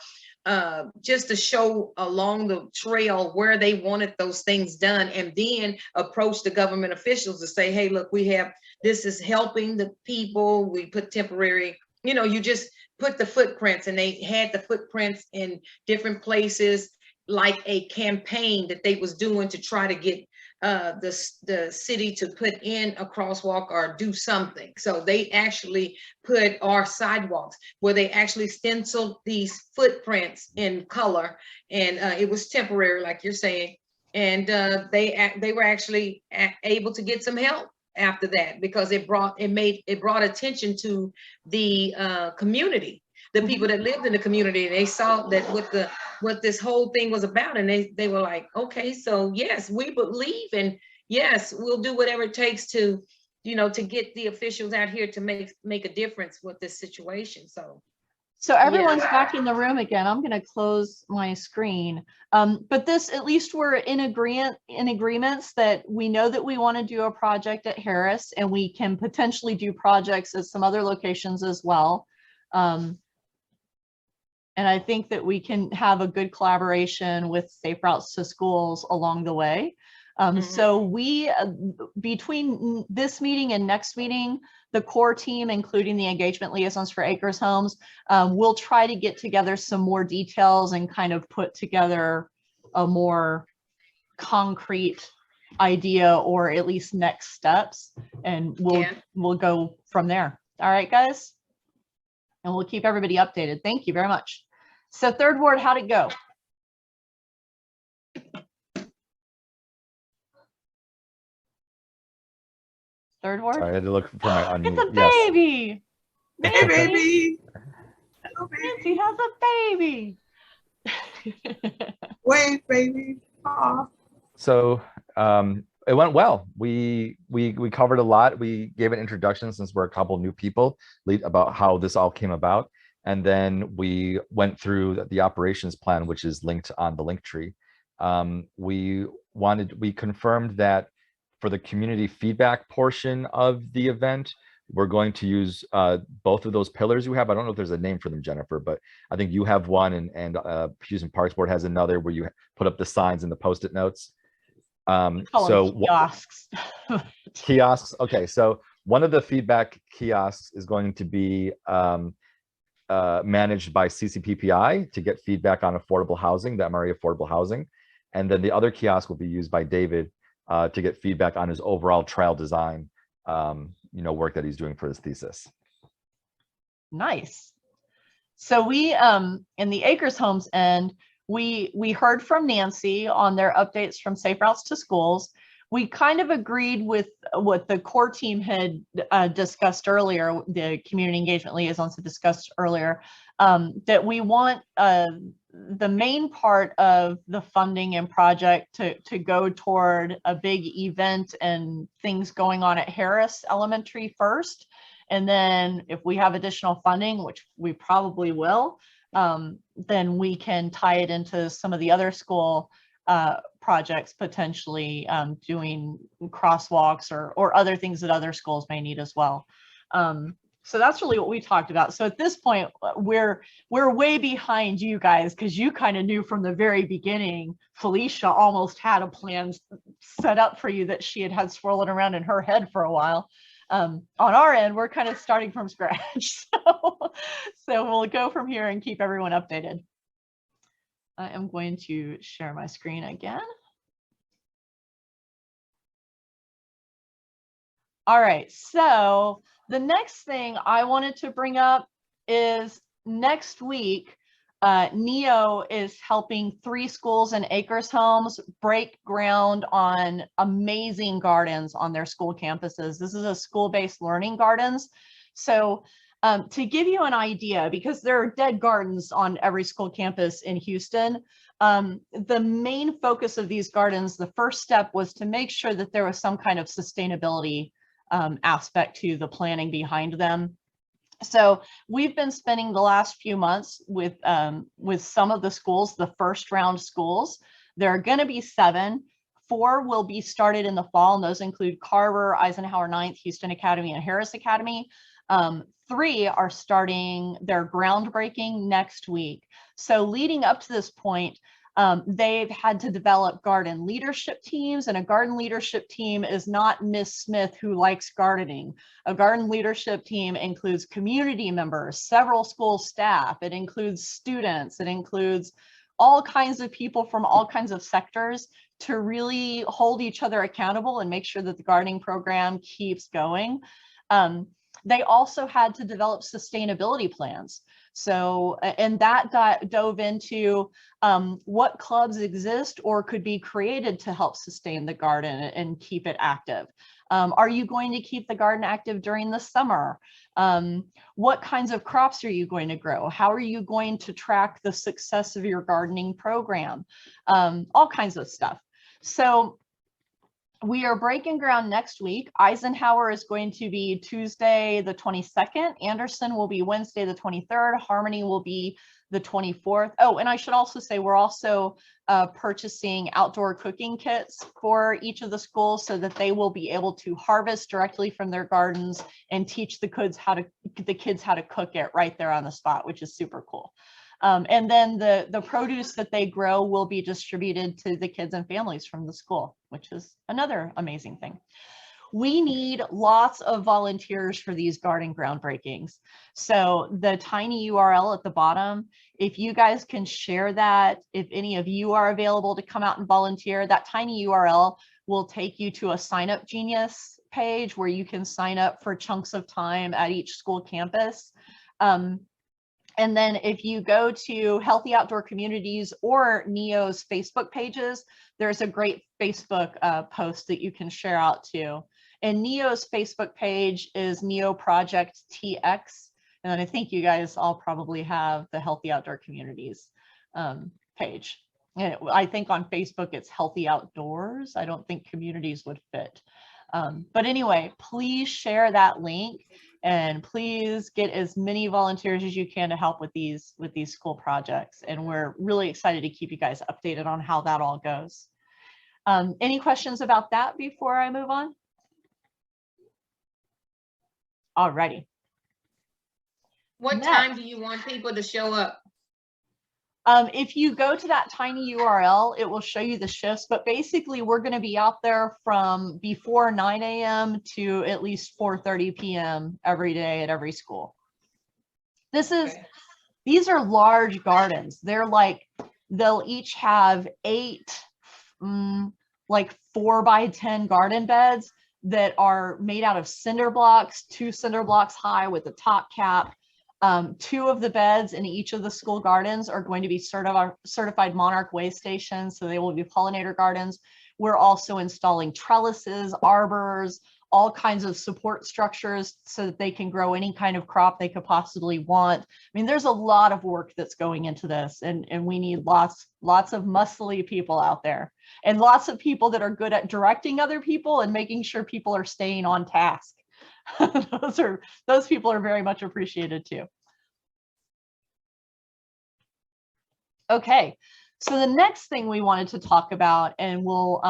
[SPEAKER 12] just to show along the trail where they wanted those things done, and then approach the government officials to say, hey, look, we have, this is helping the people. We put temporary, you know, you just put the footprints, and they had the footprints in different places, like a campaign that they was doing to try to get the city to put in a crosswalk or do something. So they actually put our sidewalks where they actually stenciled these footprints in color, and it was temporary, like you're saying. And they were actually able to get some help after that, because it brought attention to the community, the people that lived in the community. They saw that what this whole thing was about, and they were like, okay, so yes, we believe, and yes, we'll do whatever it takes to, you know, to get the officials out here to make a difference with this situation.
[SPEAKER 2] So everyone's back in the room again. I'm going to close my screen. But this, at least we're in agreements that we know that we want to do a project at Harris, and we can potentially do projects at some other locations as well. And I think that we can have a good collaboration with Safe Routes to Schools along the way. So we, between this meeting and next meeting, the core team, including the engagement liaisons for Acres Homes, we'll try to get together some more details and kind of put together a more concrete idea, or at least next steps, and we'll go from there. All right, guys? And we'll keep everybody updated. Thank you very much. So Third Ward, how'd it go? Third Ward?
[SPEAKER 4] Sorry, I had to look for my unmute.
[SPEAKER 2] It's a baby.
[SPEAKER 10] Yes. Hey, baby.
[SPEAKER 2] Hello, baby. Nancy has a baby.
[SPEAKER 10] Wave, baby. Aww.
[SPEAKER 4] So it went well. We covered a lot. We gave an introduction, since we're a couple new people, about how this all came about. And then we went through the operations plan, which is linked on the link tree. We confirmed that for the community feedback portion of the event, we're going to use both of those pillars you have. I don't know if there's a name for them, Jennifer, but I think you have one, and Houston Parks Board has another where you put up the signs and the Post-it notes. So
[SPEAKER 2] kiosks.
[SPEAKER 4] Kiosks. Okay, so one of the feedback kiosks is going to be managed by CCPPI to get feedback on affordable housing, the MRE affordable housing. And then the other kiosk will be used by David to get feedback on his overall trail design, work that he's doing for his thesis.
[SPEAKER 2] Nice. So we, in the Acres Homes end, we heard from Nancy on their updates from Safe Routes to Schools. We kind of agreed with what the core team had discussed earlier, the community engagement liaisons had discussed earlier, that we want the main part of the funding and project to go toward a big event and things going on at Harris Elementary first. And then if we have additional funding, which we probably will, then we can tie it into some of the other school projects, potentially doing crosswalks or other things that other schools may need as well. So that's really what we talked about. So at this point, we're way behind you guys, because you kind of knew from the very beginning. Felicia almost had a plan set up for you that she had swirling around in her head for a while. On our end, we're kind of starting from scratch. So we'll go from here and keep everyone updated. I am going to share my screen again. All right, so the next thing I wanted to bring up is next week, NEO is helping 3 schools and Acres Homes break ground on amazing gardens on their school campuses. This is a school-based learning gardens. So to give you an idea, because there are dead gardens on every school campus in Houston, the main focus of these gardens, the first step was to make sure that there was some kind of sustainability aspect to the planning behind them. So we've been spending the last few months with some of the schools, the first round schools. There are going to be 7. 4 will be started in the fall, and those include Carver, Eisenhower 9th, Houston Academy, and Harris Academy. 3 are starting their groundbreaking next week. So leading up to this point, they've had to develop garden leadership teams, and a garden leadership team is not Miss Smith who likes gardening. A garden leadership team includes community members, several school staff, it includes students, it includes all kinds of people from all kinds of sectors to really hold each other accountable and make sure that the gardening program keeps going. They also had to develop sustainability plans. So, and that dove into what clubs exist or could be created to help sustain the garden and keep it active. Are you going to keep the garden active during the summer? What kinds of crops are you going to grow? How are you going to track the success of your gardening program? All kinds of stuff. So we are breaking ground next week. Eisenhower is going to be Tuesday, the 22nd. Anderson will be Wednesday, the 23rd. Harmony will be the 24th. Oh, and I should also say we're also purchasing outdoor cooking kits for each of the schools so that they will be able to harvest directly from their gardens and teach the kids how to cook it right there on the spot, which is super cool. And then the produce that they grow will be distributed to the kids and families from the school, which is another amazing thing. We need lots of volunteers for these garden groundbreakings. So the tiny URL at the bottom, if you guys can share that, if any of you are available to come out and volunteer, that tiny URL will take you to a Sign Up Genius page where you can sign up for chunks of time at each school campus. And then if you go to Healthy Outdoor Communities or NEO's Facebook pages, there's a great Facebook post that you can share out to. And NEO's Facebook page is NEO Project TX. And I think you guys all probably have the Healthy Outdoor Communities page. And I think on Facebook it's Healthy Outdoors. I don't think communities would fit. But anyway, please share that link. And please get as many volunteers as you can to help with these school projects. And we're really excited to keep you guys updated on how that all goes. Any questions about that before I move on? All righty.
[SPEAKER 12] What time do you want people to show up?
[SPEAKER 2] If you go to that tiny URL, it will show you the shifts, but basically we're going to be out there from before 9 a.m. to at least 4:30 p.m. every day at every school. These are large gardens. They're like, they'll each have 8 like 4x10 garden beds that are made out of cinder blocks, 2 cinder blocks high with a top cap. 2 of the beds in each of the school gardens are going to be certified Monarch Way stations, so they will be pollinator gardens. We're also installing trellises, arbors, all kinds of support structures so that they can grow any kind of crop they could possibly want. I mean, there's a lot of work that's going into this, and we need lots of muscly people out there, and lots of people that are good at directing other people and making sure people are staying on task. Those people are very much appreciated too. Okay, so the next thing we wanted to talk about, and we'll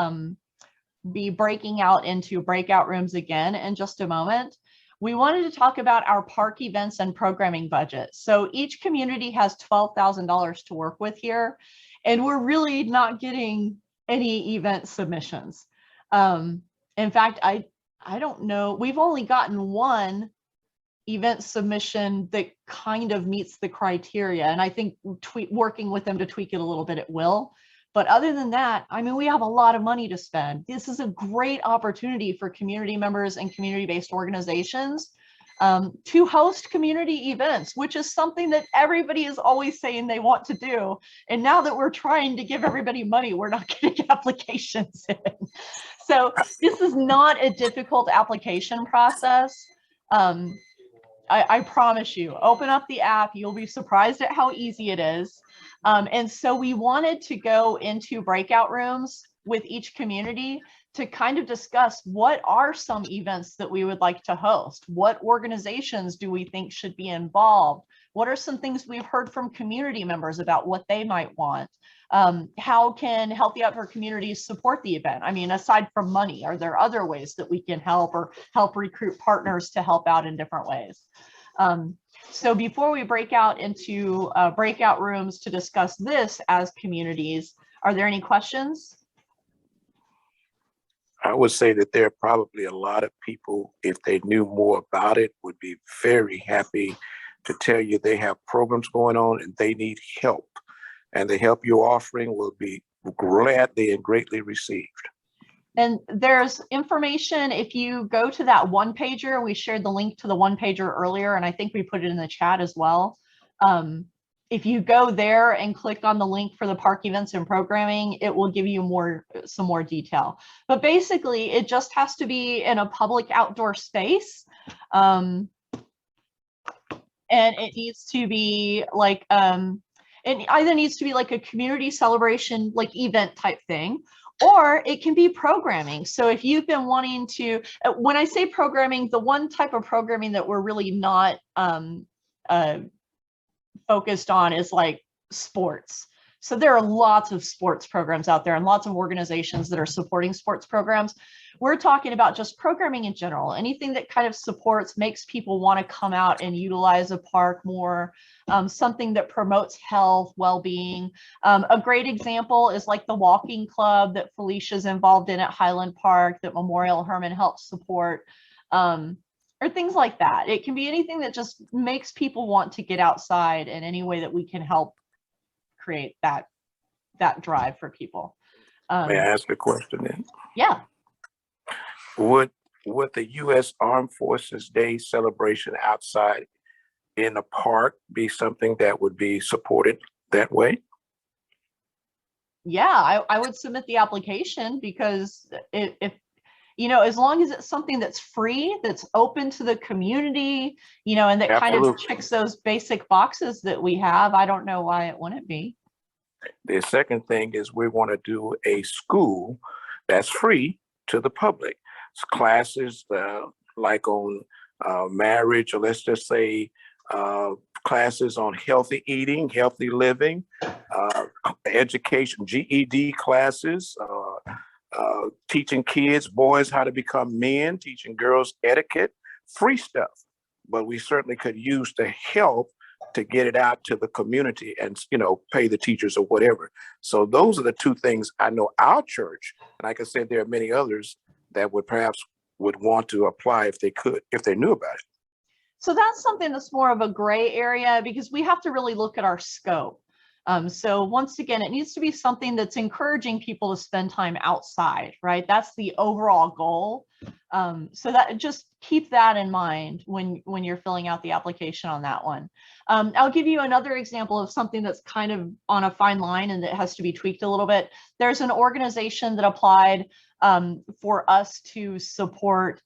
[SPEAKER 2] be breaking out into breakout rooms again in just a moment. We wanted to talk about our park events and programming budget. So each community has $12,000 to work with here, and we're really not getting any event submissions. In fact, I don't know, we've only gotten 1 event submission that kind of meets the criteria, and I think working with them to tweak it a little bit, it will. But other than that, I mean, we have a lot of money to spend. This is a great opportunity for community members and community-based organizations to host community events, which is something that everybody is always saying they want to do. And now that we're trying to give everybody money, we're not getting applications in. So this is not a difficult application process. I promise you, open up the app, you'll be surprised at how easy it is. And so we wanted to go into breakout rooms with each community to kind of discuss what are some events that we would like to host? What organizations do we think should be involved? What are some things we've heard from community members about what they might want? How can Healthy Outdoor Communities support the event? I mean, aside from money, are there other ways that we can help or help recruit partners to help out in different ways? So before we break out into breakout rooms to discuss this as communities, are there any questions?
[SPEAKER 14] I would say that there are probably a lot of people, if they knew more about it, would be very happy to tell you they have programs going on and they need help. And the help you're offering will be gladly and greatly received.
[SPEAKER 2] And there's information, if you go to that one pager, we shared the link to the one pager earlier, and I think we put it in the chat as well. If you go there and click on the link for the park events and programming, it will give you some more detail. But basically, it just has to be in a public outdoor space. And it needs to be like, it either needs to be like a community celebration, like event type thing, or it can be programming. So if you've been wanting to, when I say programming, the one type of programming that we're really not focused on is like sports. So there are lots of sports programs out there and lots of organizations that are supporting sports programs. We're talking about just programming in general, anything that kind of supports, makes people want to come out and utilize a park more, something that promotes health, well-being. A great example is like the walking club that Felicia's involved in at Highland Park that Memorial Hermann helps support, or things like that. It can be anything that just makes people want to get outside in any way that we can help create that drive for people.
[SPEAKER 14] May I ask a question then?
[SPEAKER 2] Yeah.
[SPEAKER 14] Would the U.S. Armed Forces Day celebration outside in a park be something that would be supported that way?
[SPEAKER 2] Yeah, I would submit the application, because if you know, as long as it's something that's free, that's open to the community, you know, and that
[SPEAKER 14] Absolutely.
[SPEAKER 2] kind of checks those basic boxes that we have, I don't know why it wouldn't be.
[SPEAKER 14] The second thing is we want to do a school that's free to the public. It's classes like on marriage, or let's just say classes on healthy eating, healthy living, education, GED classes, teaching kids, boys how to become men, teaching girls etiquette, free stuff. But we certainly could use the help to get it out to the community and, pay the teachers or whatever. So those are the two things I know our church, and like I said, there are many others that would perhaps would want to apply if they could, if they knew about it.
[SPEAKER 2] So that's something that's more of a gray area because we have to really look at our scope. So once again, it needs to be something that's encouraging people to spend time outside, right? That's the overall goal. So that just keep that in mind when you're filling out the application on that one. I'll give you another example of something that's kind of on a fine line and that has to be tweaked a little bit. There's an organization that applied for us to support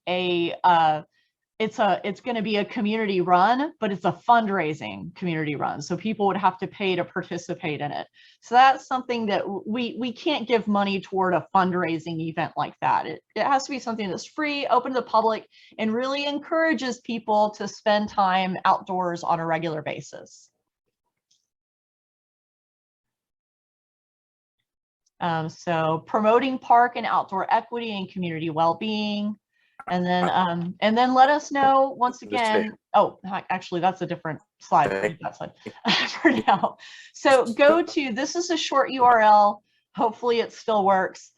[SPEAKER 2] it's going to be a community run, but it's a fundraising community run. So people would have to pay to participate in it. So that's something that we can't give money toward a fundraising event like that. It has to be something that's free, open to the public, and really encourages people to spend time outdoors on a regular basis. So promoting park and outdoor equity and community well-being. And then let us know once again. Oh, actually, that's a different slide. That slide for now. So go to, this is a short URL. Hopefully it still works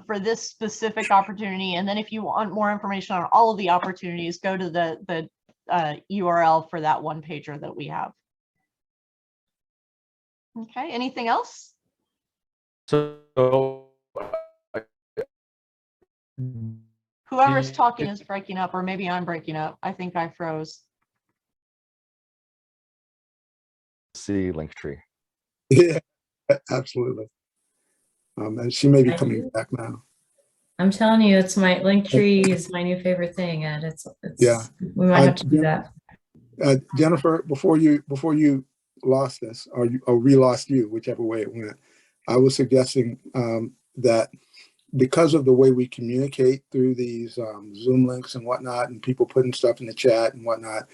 [SPEAKER 2] for this specific opportunity. And then if you want more information on all of the opportunities, go to the URL for that one pager that we have. Okay, anything else?
[SPEAKER 4] So
[SPEAKER 2] Whoever's talking is breaking up, or maybe I'm breaking up. I think I froze.
[SPEAKER 4] See Linktree.
[SPEAKER 15] Yeah, absolutely. And she may be coming back now.
[SPEAKER 16] I'm telling you, it's my Linktree is my new favorite thing, and it's
[SPEAKER 15] yeah.
[SPEAKER 16] We might have to do that.
[SPEAKER 15] Jennifer, before you lost us, or we lost you, whichever way it went, I was suggesting that because of the way we communicate through these Zoom links and whatnot, and people putting stuff in the chat and whatnot,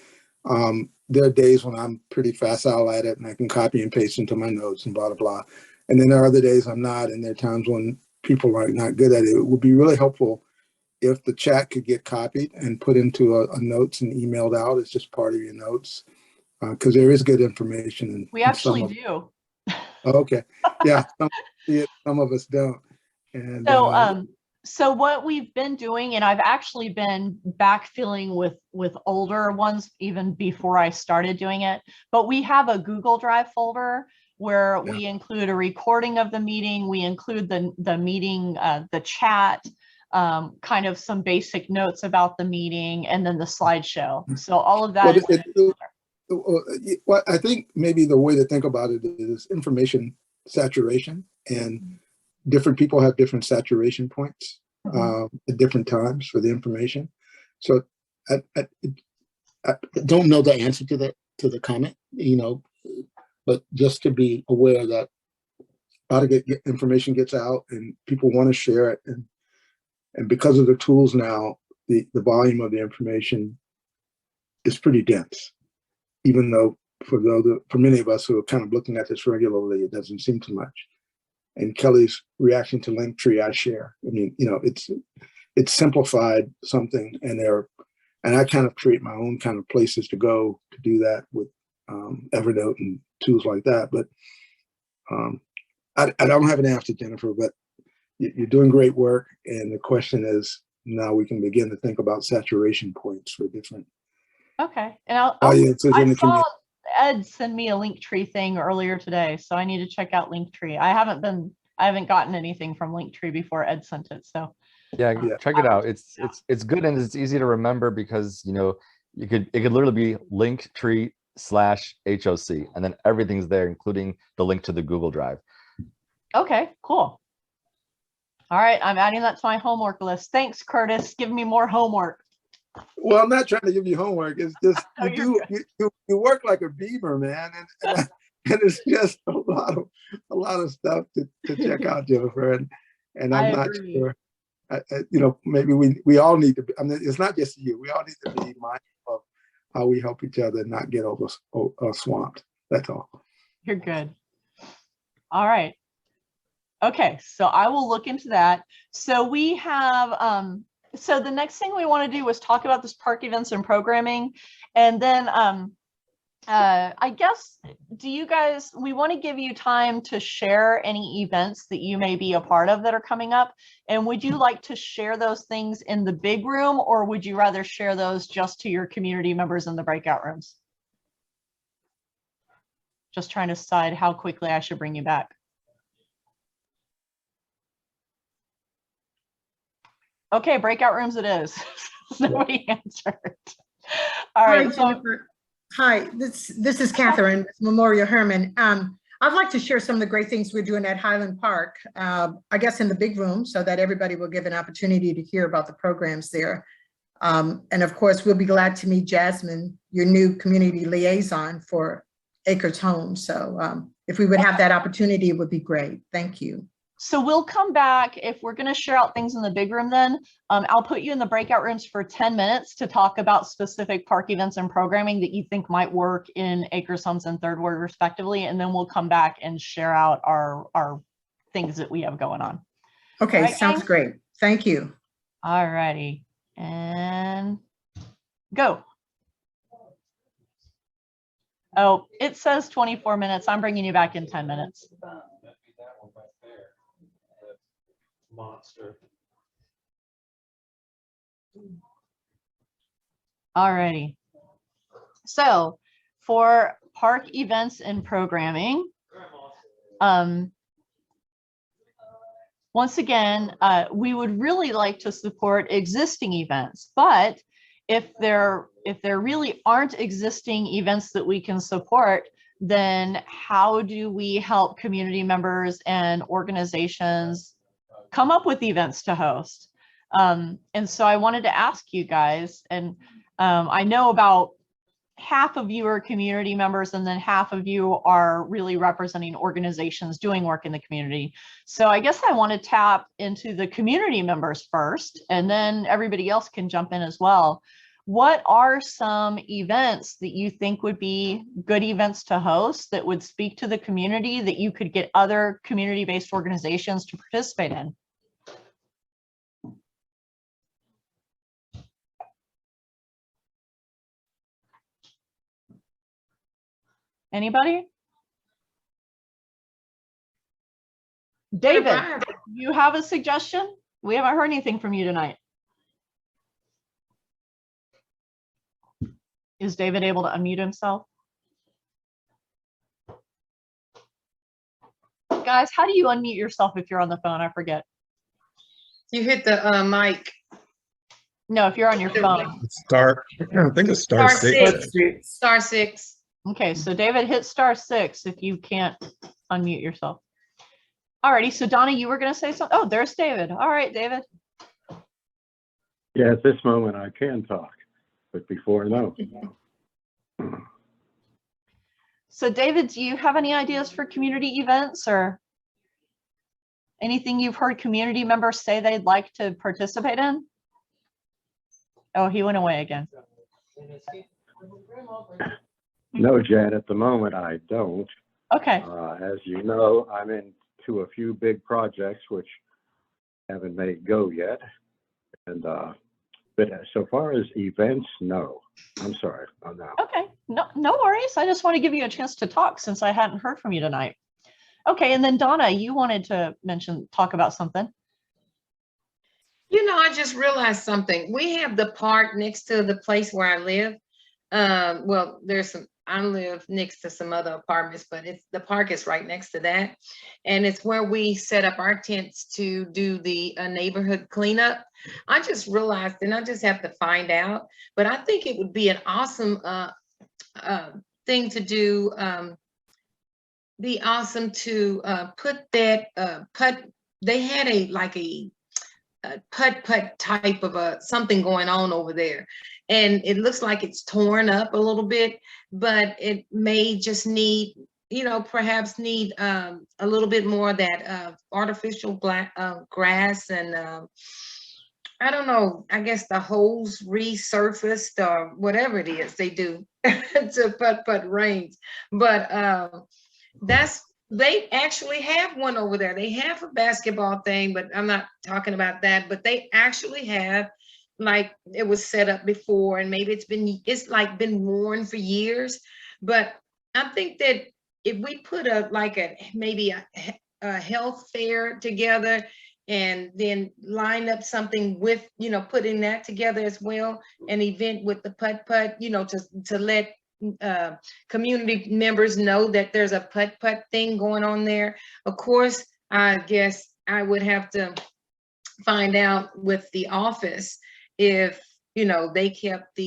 [SPEAKER 15] there are days when I'm pretty facile at it and I can copy and paste into my notes and blah, blah, blah. And then there are other days I'm not, and there are times when people are not good at it. It would be really helpful if the chat could get copied and put into a notes and emailed out as just part of your notes, because there is good information.
[SPEAKER 2] We actually do.
[SPEAKER 15] Okay. Yeah, some of us don't. And
[SPEAKER 2] so what we've been doing, and I've actually been backfilling with older ones even before I started doing it, but we have a Google Drive folder where we include a recording of the meeting, we include the meeting, the chat, kind of some basic notes about the meeting, and then the slideshow. So all of that
[SPEAKER 15] well, I think maybe the way to think about it is information saturation, and different people have different saturation points at different times for the information. So I don't know the answer to the comment, but just to be aware that a lot of information gets out and people want to share it, and because of the tools now, the volume of the information is pretty dense. Even though for many of us who are kind of looking at this regularly, it doesn't seem too much. And Kelly's reaction to Linktree, I share. I mean, it's simplified something, and I kind of create my own kind of places to go to do that with Evernote and tools like that. But I don't have an answer, Jennifer, but you're doing great work. And the question is, now we can begin to think about saturation points for different.
[SPEAKER 2] Okay, and I saw Ed send me a Linktree thing earlier today, so I need to check out Linktree. I haven't gotten anything from Linktree before Ed sent it, so
[SPEAKER 4] yeah, check it out. It's good, and it's easy to remember because it could literally be Linktree /HOC, and then everything's there, including the link to the Google Drive.
[SPEAKER 2] Okay, cool. All right, I'm adding that to my homework list. Thanks, Curtis. Give me more homework.
[SPEAKER 15] Well, I'm not trying to give you homework. It's just you work like a beaver, man, and it's just a lot of stuff to check out, Jennifer. And I'm not sure. Maybe we all need to be. I mean, it's not just you. We all need to be mindful of how we help each other and not get swamped. That's all.
[SPEAKER 2] You're good. All right. Okay, so I will look into that. So we have, so the next thing we want to do is talk about this park events and programming. And then I guess, do you guys, we want to give you time to share any events that you may be a part of that are coming up. And would you like to share those things in the big room, or would you rather share those just to your community members in the breakout rooms? Just trying to decide how quickly I should bring you back. Okay, breakout rooms it is. Nobody answered. All right.
[SPEAKER 17] Hi, Jennifer. Hi, this is Catherine, Memorial Herman. I'd like to share some of the great things we're doing at Highland Park, I guess in the big room, so that everybody will give an opportunity to hear about the programs there. And of course, we'll be glad to meet Jasmine, your new community liaison for Acres Home. So if we would have that opportunity, it would be great. Thank you.
[SPEAKER 2] So we'll come back if we're going to share out things in the big room. Then I'll put you in the breakout rooms for 10 minutes to talk about specific park events and programming that you think might work in Acres Homes and Third Ward respectively. And then we'll come back and share out our things that we have going on.
[SPEAKER 17] Okay,
[SPEAKER 2] right,
[SPEAKER 17] sounds
[SPEAKER 2] gang?
[SPEAKER 17] great. Thank you.
[SPEAKER 2] All righty, and go. Oh, it says 24 minutes. I'm bringing you back in 10 minutes.
[SPEAKER 18] Monster.
[SPEAKER 2] All righty. So for park events and programming, once again, we would really like to support existing events, but if there really aren't existing events that we can support, then how do we help community members and organizations come up with events to host? And so I wanted to ask you guys, and I know about half of you are community members and then half of you are really representing organizations doing work in the community. So I guess I want to tap into the community members first, and then everybody else can jump in as well. What are some events that you think would be good events to host that would speak to the community that you could get other community-based organizations to participate in? Anybody? David, you have a suggestion? We haven't heard anything from you tonight. Is David able to unmute himself? Guys, how do you unmute yourself if you're on the phone? I forget.
[SPEAKER 12] You hit the mic.
[SPEAKER 2] No, if you're on your phone.
[SPEAKER 6] Star, I think it's star six.
[SPEAKER 12] Star six.
[SPEAKER 2] Okay, so David, hit star 6 if you can't unmute yourself. Alrighty, so Donna, you were going to say something? Oh, there's David. All right, David.
[SPEAKER 19] Yeah, at this moment I can talk, but before, no.
[SPEAKER 2] So David, do you have any ideas for community events or anything you've heard community members say they'd like to participate in? Oh, he went away again.
[SPEAKER 19] No, Jan, at the moment I don't.
[SPEAKER 2] Okay.
[SPEAKER 19] As you know, I'm into a few big projects which haven't made go yet. And but so far as events, no. I'm sorry, I'm not.
[SPEAKER 2] Okay, no worries. I just want to give you a chance to talk since I hadn't heard from you tonight. Okay, and then Donna, you wanted to talk about something.
[SPEAKER 12] You know, I just realized something. We have the park next to the place where I live. Well, I live next to some other apartments, but the park is right next to that. And it's where we set up our tents to do the neighborhood cleanup. I just realized, and I just have to find out, but I think it would be an awesome thing to do. Be awesome to put that putt. They had a putt type of something going on over there, and it looks like it's torn up a little bit, but it may just need, perhaps need a little bit more of that artificial grass, and I don't know, I guess the holes resurfaced or whatever it is they do to putt range. But that's they actually have one over there. They have a basketball thing, but I'm not talking about that, but they actually have, like, it was set up before, and maybe it's like been worn for years. But I think that if we put maybe a health fair together, and then line up something with, putting that together as well, an event with the putt-putt, to let community members know that there's a putt-putt thing going on there. Of course, I guess I would have to find out with the office if, they kept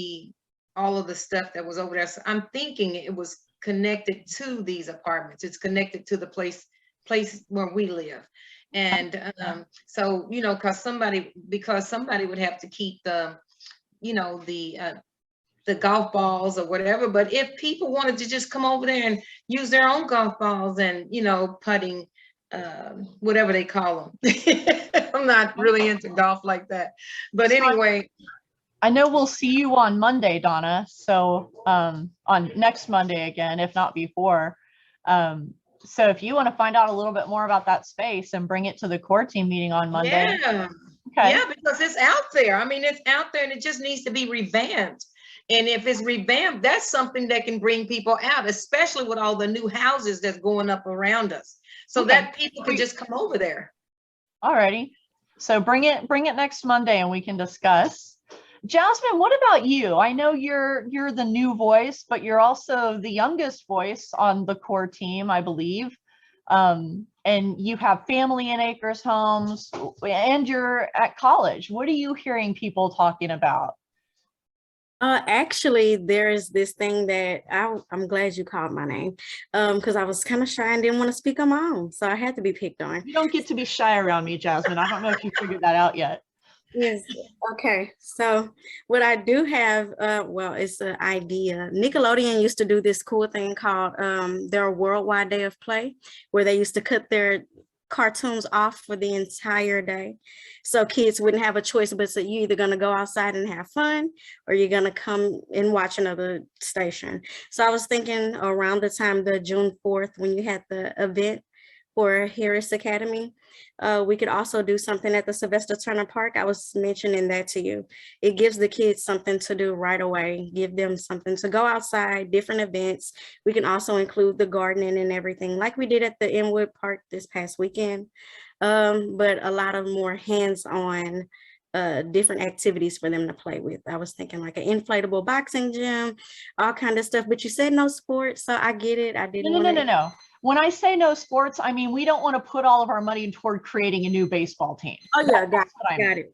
[SPEAKER 12] all of the stuff that was over there. So I'm thinking it was connected to these apartments. It's connected to the place where we live. And so, because somebody would have to keep the golf balls or whatever. But if people wanted to just come over there and use their own golf balls and, putting, whatever they call them. I'm not really into golf like that. But anyway.
[SPEAKER 2] I know we'll see you on Monday, Donna. So on next Monday again, if not before. So if you want to find out a little bit more about that space and bring it to the core team meeting on Monday.
[SPEAKER 12] Yeah.
[SPEAKER 2] Okay.
[SPEAKER 12] Yeah, because it's out there. I mean, it's out there and it just needs to be revamped. And if it's revamped, that's something that can bring people out, especially with all the new houses that's going up around us. So that people can just come over there.
[SPEAKER 2] All righty. So bring it next Monday and we can discuss. Jasmine, what about you? I know you're the new voice, but you're also the youngest voice on the core team, I believe. And you have family in Acres Homes and you're at college. What are you hearing people talking about?
[SPEAKER 5] Actually, there's this thing that I'm glad you called my name, because I was kind of shy and didn't want to speak on my own, so I had to be picked on.
[SPEAKER 2] You don't get to be shy around me, Jasmine. I don't know if you figured that out yet.
[SPEAKER 5] Yes. Okay. So what I do have, well, it's an idea. Nickelodeon used to do this cool thing called their Worldwide Day of Play, where they used to cut their cartoons off for the entire day. So kids wouldn't have a choice, but so you're either going to go outside and have fun, or you're going to come and watch another station. So I was thinking around the time, the June 4th, when you had the event for Harris Academy, we could also do something at the Sylvester Turner Park. I was mentioning that to you. It gives the kids something to do right away, give them something to go outside, different events. We can also include the gardening and everything like we did at the Inwood Park this past weekend, but a lot of more hands-on different activities for them to play with. I was thinking like an inflatable boxing gym, all kind of stuff, but you said no sports, so I get it. I didn't
[SPEAKER 2] No. When I say no sports, I mean, we don't want to put all of our money toward creating a new baseball team.
[SPEAKER 5] Oh yeah, got it.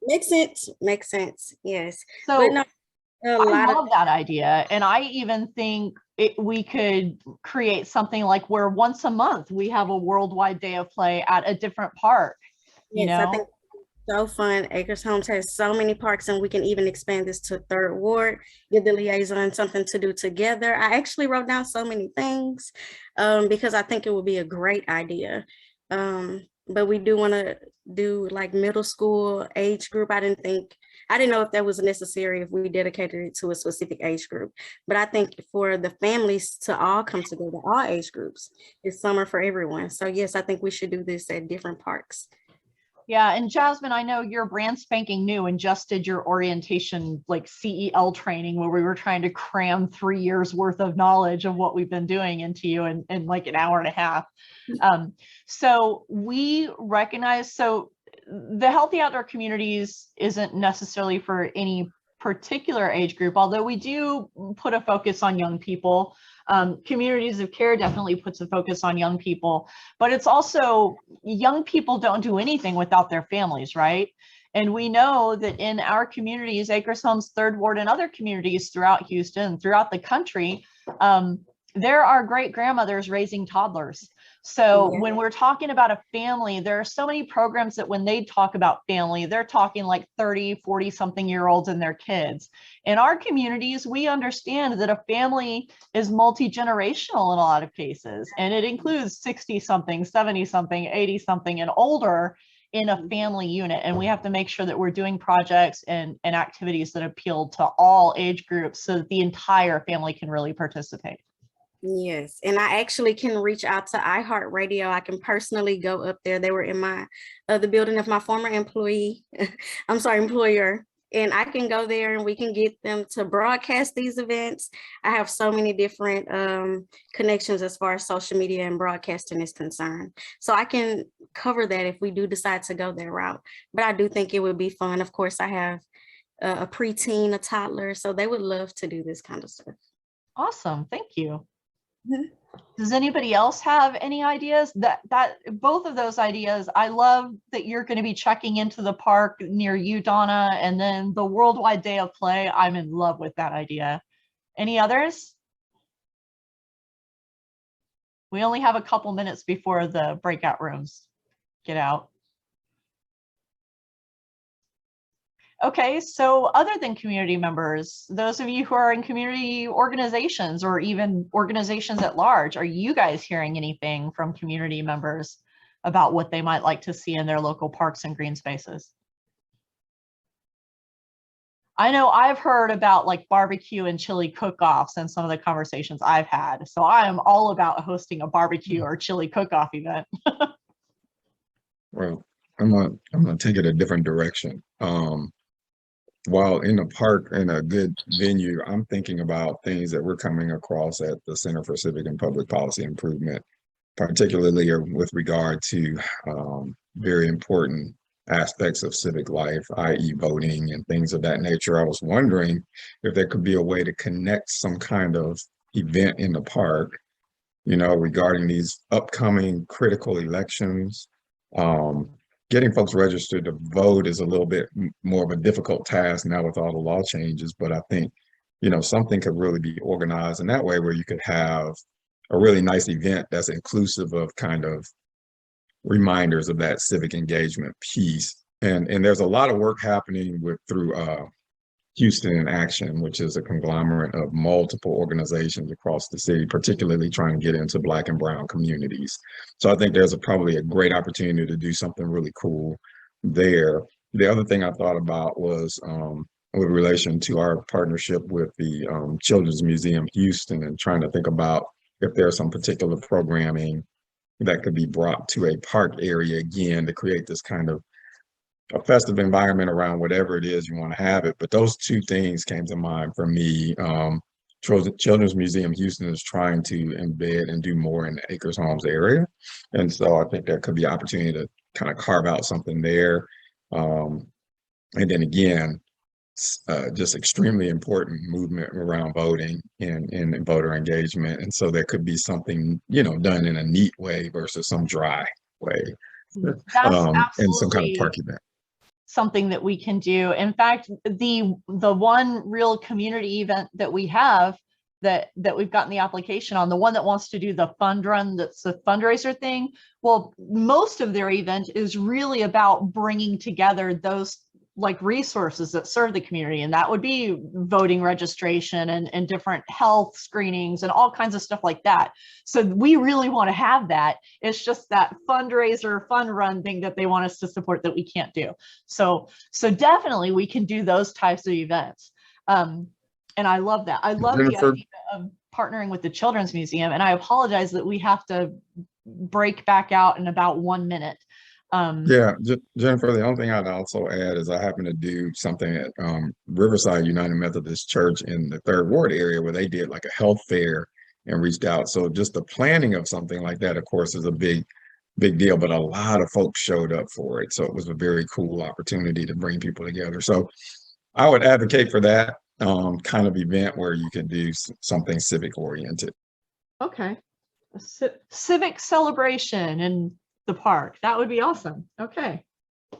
[SPEAKER 5] Makes sense. Yes.
[SPEAKER 2] So no, I love that idea. And I even think we could create something like where once a month we have a worldwide day of play at a different park.
[SPEAKER 5] Yes, I think so fun. Acres Homes has so many parks, and we can even expand this to Third Ward, give the liaison something to do together. I actually wrote down so many things because I think it would be a great idea. But we do want to do like middle school age group. I didn't know if that was necessary if we dedicated it to a specific age group, but I think for the families to all come together, all age groups, it's summer for everyone. So yes, I think we should do this at different parks.
[SPEAKER 2] Yeah, and Jasmine, I know you're brand spanking new and just did your orientation like CEL training where we were trying to cram 3 years worth of knowledge of what we've been doing into you in like an hour and a half. So we recognize, so the Healthy Outdoor Communities isn't necessarily for any particular age group, although we do put a focus on young people. Communities of Care definitely puts a focus on young people, but it's also young people don't do anything without their families, right? And we know that in our communities, Acres Homes, Third Ward, and other communities throughout Houston, throughout the country, there are great grandmothers raising toddlers. So when we're talking about a family, there are so many programs that when they talk about family, they're talking like 30, 40 something year olds and their kids. In our communities, we understand that a family is multi-generational in a lot of cases, and it includes 60 something, 70 something, 80 something and older in a family unit. And we have to make sure that we're doing projects and activities that appeal to all age groups so that the entire family can really participate.
[SPEAKER 5] Yes, and I actually can reach out to iHeartRadio. I can personally go up there. They were in my the building of my former employee. I'm sorry, employer. And I can go there and we can get them to broadcast these events. I have so many different connections as far as social media and broadcasting is concerned. So I can cover that if we do decide to go that route. But I do think it would be fun. Of course, I have a preteen, a toddler, so they would love to do this kind of stuff.
[SPEAKER 2] Awesome, thank you. Does anybody else have any ideas? That both of those ideas, I love that you're going to be checking into the park near you, Donna, and then the Worldwide Day of Play. I'm in love with that idea. Any others? We only have a couple minutes before the breakout rooms get out. Okay, so other than community members, those of you who are in community organizations or even organizations at large, are you guys hearing anything from community members about what they might like to see in their local parks and green spaces? I know I've heard about like barbecue and chili cook-offs and some of the conversations I've had. So I am all about hosting a barbecue or chili cook-off event.
[SPEAKER 18] Well, I'm gonna take it a different direction. While in a park in a good venue, I'm thinking about things that we're coming across at the Center for Civic and Public Policy Improvement, particularly with regard to very important aspects of civic life, i.e. voting and things of that nature. I was wondering if there could be a way to connect some kind of event in the park, you know, regarding these upcoming critical elections. Getting folks registered to vote is a little bit more of a difficult task now with all the law changes, but I think, you know, something could really be organized in that way where you could have a really nice event that's inclusive of kind of reminders of that civic engagement piece. And there's a lot of work happening through Houston in Action, which is a conglomerate of multiple organizations across the city, particularly trying to get into Black and Brown communities. So I think there's probably a great opportunity to do something really cool there. The other thing I thought about was with relation to our partnership with the Children's Museum Houston and trying to think about if there's some particular programming that could be brought to a park area again to create this kind of a festive environment around whatever it is you want to have it. But those two things came to mind for me. Children's Museum Houston is trying to embed and do more in the Acres Homes area. And so I think there could be opportunity to kind of carve out something there. And then again, just extremely important movement around voting and voter engagement. And so there could be something, you know, done in a neat way versus some dry way. And some kind of park event.
[SPEAKER 2] Something that we can do. In fact, the one real community event that we have that we've gotten the application on, the one that wants to do the fund run, that's a fundraiser thing. Well, most of their event is really about bringing together those like resources that serve the community. And that would be voting registration and different health screenings and all kinds of stuff like that. So we really want to have that. It's just that fundraiser, fund run thing that they want us to support that we can't do. So definitely we can do those types of events. And I love that. I love the idea of partnering with the Children's Museum. And I apologize that we have to break back out in about 1 minute.
[SPEAKER 18] Yeah, Jennifer, the only thing I'd also add is I happen to do something at Riverside United Methodist Church in the 3rd Ward area where they did like a health fair and reached out. So just the planning of something like that, of course, is a big deal, but a lot of folks showed up for it. So it was a very cool opportunity to bring people together. So I would advocate for that kind of event where you can do something civic oriented.
[SPEAKER 2] Okay. A civic celebration and the park. That would be awesome. Okay. All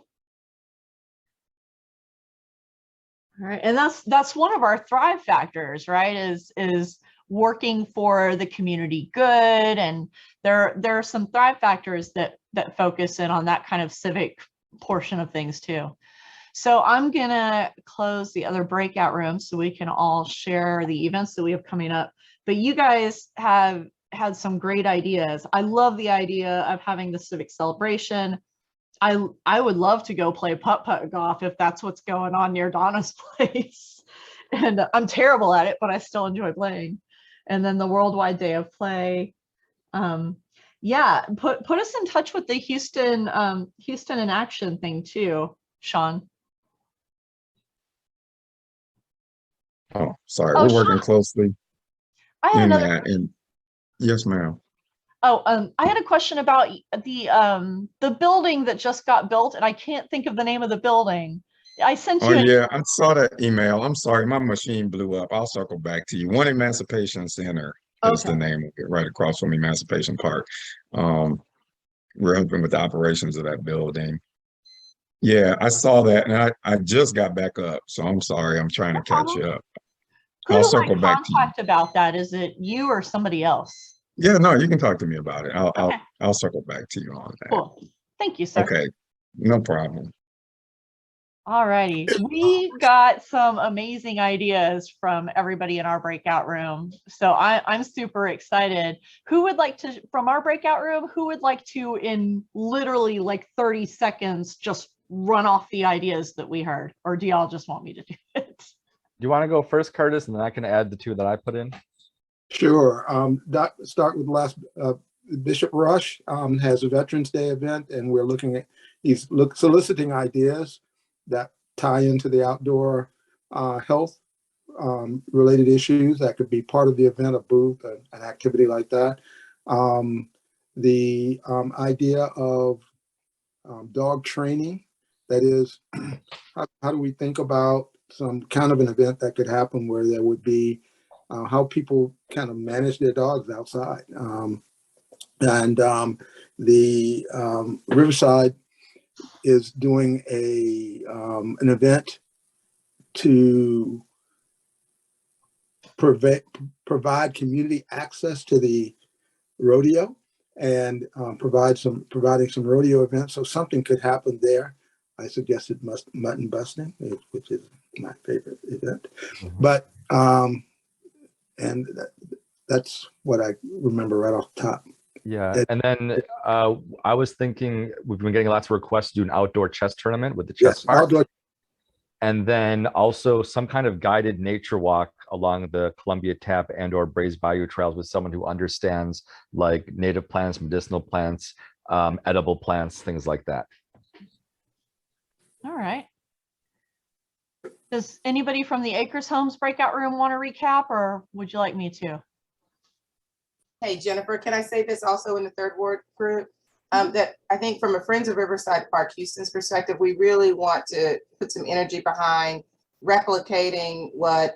[SPEAKER 2] right. And that's one of our thrive factors, right? Is working for the community good. And there are some thrive factors that focus in on that kind of civic portion of things too. So I'm gonna close the other breakout rooms so we can all share the events that we have coming up. But you guys have had some great ideas. I love the idea of having the civic celebration. I would love to go play putt-putt golf if that's what's going on near Donna's place. And I'm terrible at it, but I still enjoy playing. and then the Worldwide Day of Play. Yeah, put us in touch with the Houston in Action thing too, Sean.
[SPEAKER 18] Oh, sorry.
[SPEAKER 2] Oh,
[SPEAKER 18] We're working
[SPEAKER 2] Sean,
[SPEAKER 18] closely
[SPEAKER 2] I had
[SPEAKER 18] in
[SPEAKER 2] another.
[SPEAKER 18] that. And yes, ma'am.
[SPEAKER 2] Oh, I had a question about the building that just got built, and I can't think of the name of the building. I sent
[SPEAKER 18] Oh
[SPEAKER 2] you an
[SPEAKER 18] yeah, I saw that email. I'm sorry, my machine blew up. I'll circle back to you. One Emancipation Center is the
[SPEAKER 2] Okay.
[SPEAKER 18] name of it, right across from Emancipation Park. We're helping with the operations of that building. Yeah, I saw that, and I just got back up, so I'm sorry. I'm trying to catch you up.
[SPEAKER 2] Who
[SPEAKER 18] I'll
[SPEAKER 2] do I
[SPEAKER 18] circle back to you.
[SPEAKER 2] contact about that? Is it you or somebody else?
[SPEAKER 18] Yeah, no, you can talk to me about it.
[SPEAKER 2] Okay.
[SPEAKER 18] I'll circle back to you on that.
[SPEAKER 2] Cool. Thank you, sir.
[SPEAKER 18] Okay, no problem.
[SPEAKER 2] All righty. We got some amazing ideas from everybody in our breakout room. So I'm super excited. Who would like to, from our breakout room, who would like to, in literally like 30 seconds, just run off the ideas that we heard? Or do y'all just want me to do it?
[SPEAKER 4] Do you want to go first, Curtis, and then I can add the two that I put in?
[SPEAKER 15] Sure. Start with last. Bishop Rush has a Veterans Day event, and we're looking at, he's soliciting ideas that tie into the outdoor health related issues that could be part of the event, a booth, an activity like that. The idea of dog training, that is, how do we think about some kind of an event that could happen where there would be how people kind of manage their dogs outside. The Riverside is doing an event to provide community access to the rodeo and providing some rodeo events. So something could happen there. I suggested mutton busting, which is my favorite event. But that's what I remember right off the top.
[SPEAKER 4] Yeah, and then I was thinking we've been getting lots of requests to do an outdoor chess tournament with the chess
[SPEAKER 15] Yes,
[SPEAKER 4] park.
[SPEAKER 15] outdoor.
[SPEAKER 4] And then also some kind of guided nature walk along the Columbia Tap and or Brays Bayou trails with someone who understands like native plants, medicinal plants, edible plants, things like that.
[SPEAKER 2] All right. Does anybody from the Acres Homes breakout room want to recap, or would you like me to?
[SPEAKER 7] Hey, Jennifer, can I say this also in the third ward group? That I think from a Friends of Riverside Park Houston's perspective, we really want to put some energy behind replicating what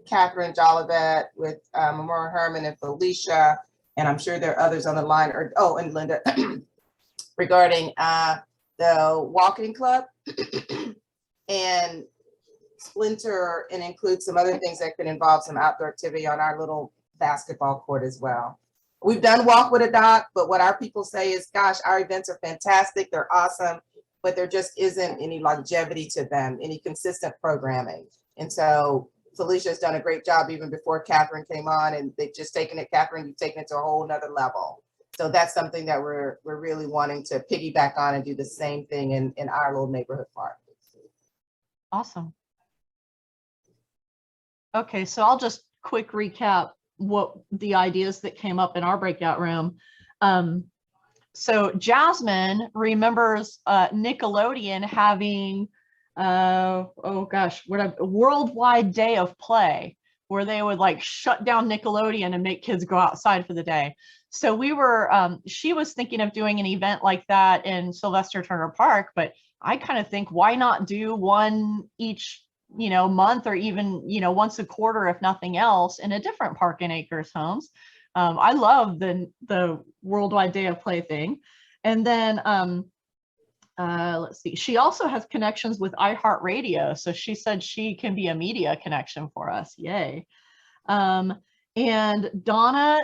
[SPEAKER 7] Catherine Jolivet with Memorial Herman and Felicia, and I'm sure there are others on the line, and Linda, regarding the walking club and splinter and include some other things that could involve some outdoor activity on our little basketball court as well. We've done Walk with a Doc, but what our people say is, gosh, our events are fantastic, they're awesome, but there just isn't any longevity to them, any consistent programming. And so Felicia's done a great job even before Catherine came on, and they've just taken it, Catherine, you've taken it to a whole nother level. So that's something that we're really wanting to piggyback on and do the same thing in our little neighborhood park.
[SPEAKER 2] Awesome. Okay, so I'll just quick recap what the ideas that came up in our breakout room. So Jasmine remembers Nickelodeon having, oh gosh, what a Worldwide Day of Play, where they would like shut down Nickelodeon and make kids go outside for the day. So we were, she was thinking of doing an event like that in Sylvester Turner Park, but I kind of think, why not do one each month, or even, once a quarter, if nothing else, in a different park in Acres Homes. I love the Worldwide Day of Play thing. And then let's see, she also has connections with iHeartRadio. So she said she can be a media connection for us. Yay. And Donna,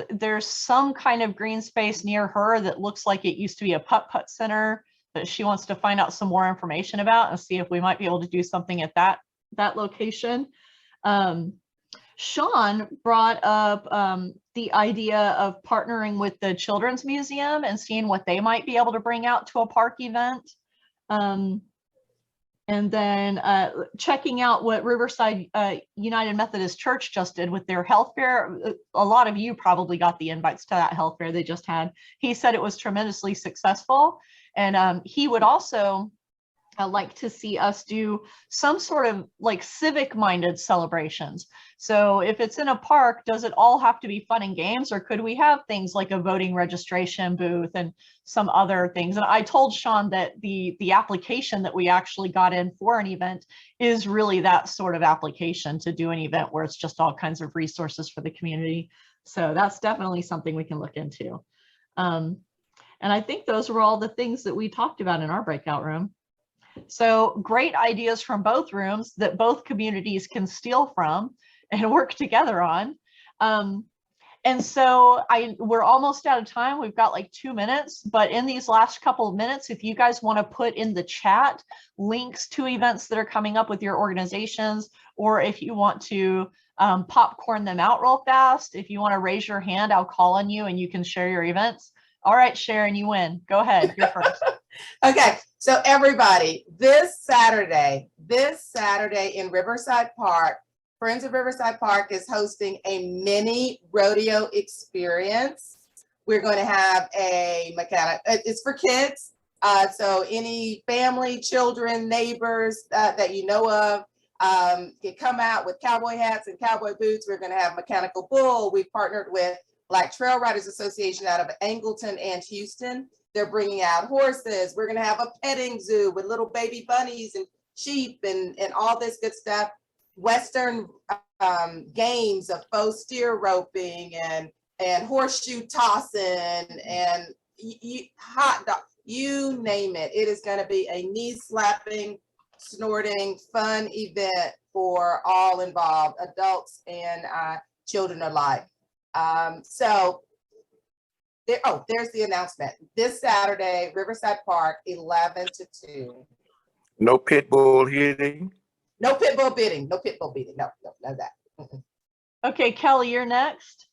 [SPEAKER 2] there's some kind of green space near her that looks like it used to be a putt-putt center that she wants to find out some more information about and see if we might be able to do something at that location. Sean brought up the idea of partnering with the Children's Museum and seeing what they might be able to bring out to a park event. And And then checking out what Riverside United Methodist Church just did with their health fair. A lot of you probably got the invites to that health fair they just had. He said it was tremendously successful. And he would also like to see us do some sort of like civic minded celebrations. So if it's in a park, does it all have to be fun and games, or could we have things like a voting registration booth and some other things? And I told Sean that the application that we actually got in for an event is really that sort of application to do an event where it's just all kinds of resources for the community. So that's definitely something we can look into. And I think those were all the things that we talked about in our breakout room. So great ideas from both rooms that both communities can steal from and work together on. And so we're almost out of time. We've got like 2 minutes, but in these last couple of minutes, if you guys want to put in the chat links to events that are coming up with your organizations, or if you want to popcorn them out real fast, if you want to raise your hand, I'll call on you and you can share your events. All right, Sharon, you win. Go ahead, you're first.
[SPEAKER 7] Okay, so everybody, this Saturday in Riverside Park, Friends of Riverside Park is hosting a mini rodeo experience. We're going to have a mechanic. It's for kids. So any family, children, neighbors that you know of can come out with cowboy hats and cowboy boots. We're going to have mechanical bull. We've partnered with Black Trail Riders Association out of Angleton and Houston. They're bringing out horses. We're going to have a petting zoo with little baby bunnies and sheep and all this good stuff. Western games of faux steer roping and horseshoe tossing and hot dog, you name it. It is going to be a knee-slapping, snorting, fun event for all involved, adults and children alike. So there's the announcement. This Saturday, Riverside Park, 11 to 2.
[SPEAKER 14] No pit bull hitting.
[SPEAKER 7] No pit bull bidding. No pit bull bidding. No, none of that.
[SPEAKER 2] Okay, Kelly, you're next.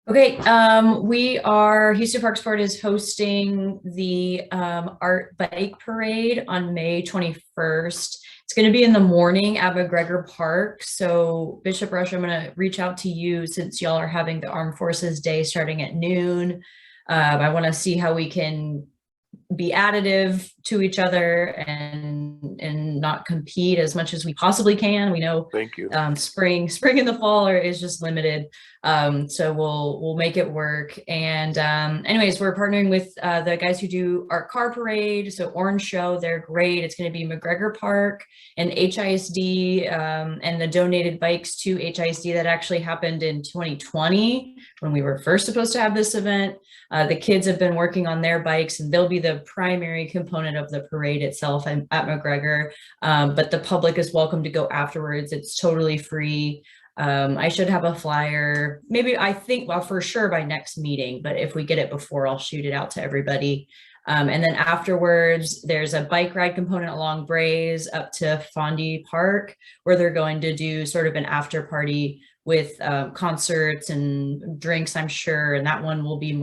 [SPEAKER 16] Okay, Houston Park Sport is hosting the art bike parade on May 21st. It's going to be in the morning at McGregor Park. So Bishop Rush, I'm going to reach out to you since y'all are having the Armed Forces Day starting at noon. I want to see how we can be additive to each other and not compete as much as we possibly can. We know
[SPEAKER 14] Thank you.
[SPEAKER 16] Spring and the fall is just limited. So we'll make it work. And anyways, we're partnering with the guys who do our car parade. So Orange Show, they're great. It's going to be McGregor Park and HISD and the donated bikes to HISD that actually happened in 2020 when we were first supposed to have this event. The kids have been working on their bikes and they'll be the primary component of the parade itself at McGregor. But the public is welcome to go afterwards. It's totally free. I should have a flyer, maybe for sure by next meeting, but if we get it before, I'll shoot it out to everybody. And then afterwards, there's a bike ride component along Braes up to Fondy Park, where they're going to do sort of an after party with concerts and drinks, I'm sure. And that one will be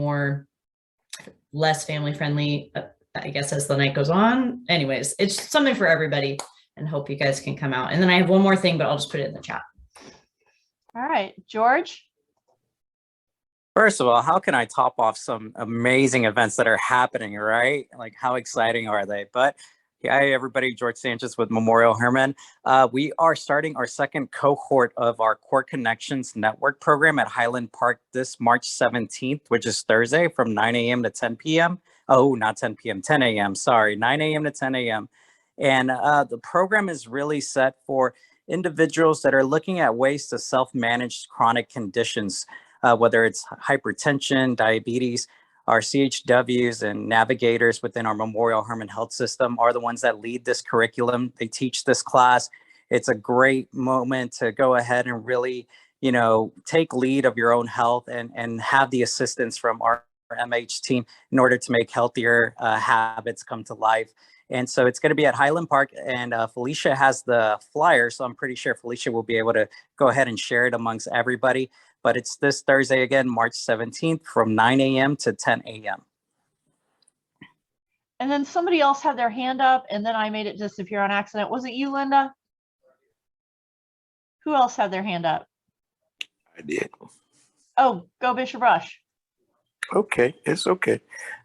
[SPEAKER 16] less family friendly, I guess, as the night goes on. Anyways, it's something for everybody and hope you guys can come out. And then I have one more thing, but I'll just put it in the chat.
[SPEAKER 2] All right, George.
[SPEAKER 20] First of all, how can I top off some amazing events that are happening, right? Like, how exciting are they? But hi, everybody, George Sanchez with Memorial Hermann. We are starting our second cohort of our Core Connections Network program at Highland Park this March 17th, which is Thursday from 9 a.m. to 10 p.m. Oh, not 10 p.m., 10 a.m., sorry, 9 a.m. to 10 a.m. And the program is really set for individuals that are looking at ways to self-manage chronic conditions, whether it's hypertension, diabetes. Our CHWs and navigators within our Memorial Hermann Health System are the ones that lead this curriculum. They teach this class. It's a great moment to go ahead and really, take lead of your own health and have the assistance from our MH team in order to make healthier habits come to life. And so it's going to be at Highland Park, and Felicia has the flyer. So I'm pretty sure Felicia will be able to go ahead and share it amongst everybody. But it's this Thursday again, March 17th from 9 a.m. to 10 a.m.
[SPEAKER 2] And then somebody else had their hand up and then I made it disappear on accident. Was it you, Linda? Who else had their hand up?
[SPEAKER 14] I did.
[SPEAKER 2] Oh, go Bishop Rush.
[SPEAKER 14] Okay, it's okay.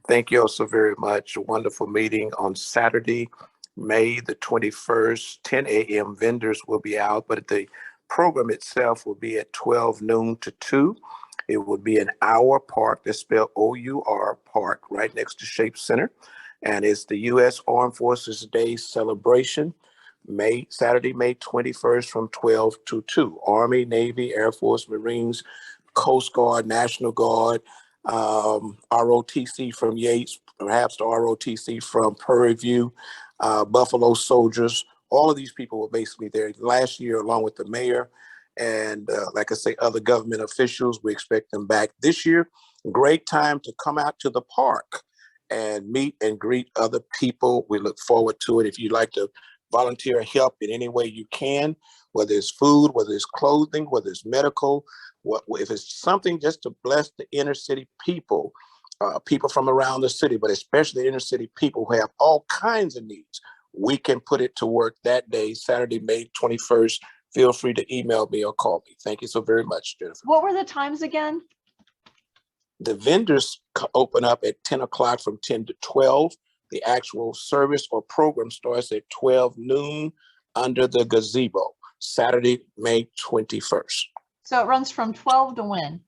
[SPEAKER 14] Thank you all so very much. A wonderful meeting on Saturday, May the 21st, 10 a.m. Vendors will be out, but the program itself will be at 12 noon to 2. It will be an hour park, that's spelled O-U-R park, right next to Shape Center. And it's the U.S. Armed Forces Day celebration, Saturday, May 21st from 12 to 2. Army, Navy, Air Force, Marines, Coast Guard, National Guard, ROTC from Yates, perhaps the ROTC from Prairie View, Buffalo Soldiers. All of these people were basically there last year, along with the mayor and, like I say, other government officials. We expect them back this year. Great time to come out to the park and meet and greet other people. We look forward to it. If you'd like to volunteer help in any way you can, whether it's food, whether it's clothing, whether it's medical, if it's something just to bless the inner city people, people from around the city, but especially inner city people who have all kinds of needs, we can put it to work that day, Saturday, May 21st. Feel free to email me or call me. Thank you so very much, Jennifer.
[SPEAKER 2] What were the times again?
[SPEAKER 14] The vendors open up at 10 o'clock from 10 to 12. The actual service or program starts at 12 noon under the gazebo, Saturday, May 21st.
[SPEAKER 2] So it runs from 12 to when?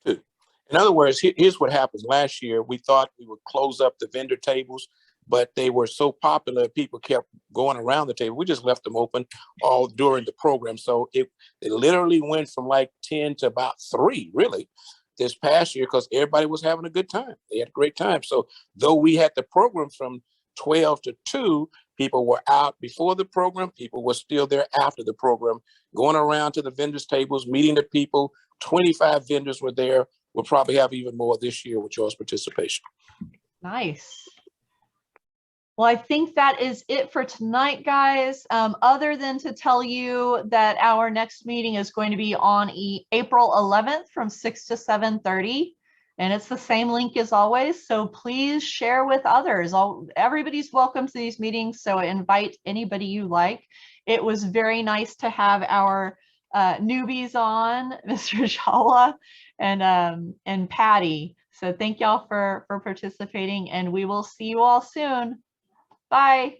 [SPEAKER 14] In other words, here's what happens. Last year, we thought we would close up the vendor tables, but they were so popular, people kept going around the table. We just left them open all during the program. So it literally went from like 10 to about 3, really, this past year, because everybody was having a good time. They had a great time. So though we had the program from 12 to 2, people were out before the program. People were still there after the program, going around to the vendors' tables, meeting the people. 25 vendors were there. We'll probably have even more this year with y'all's participation.
[SPEAKER 2] Nice. Well, I think that is it for tonight, guys. Other than to tell you that our next meeting is going to be on April 11th from 6 to 7:30. And it's the same link as always. So please share with others. Everybody's welcome to these meetings. So invite anybody you like. It was very nice to have our newbies on, Mr. Jala and Patty. So thank y'all for participating, and we will see you all soon. Bye.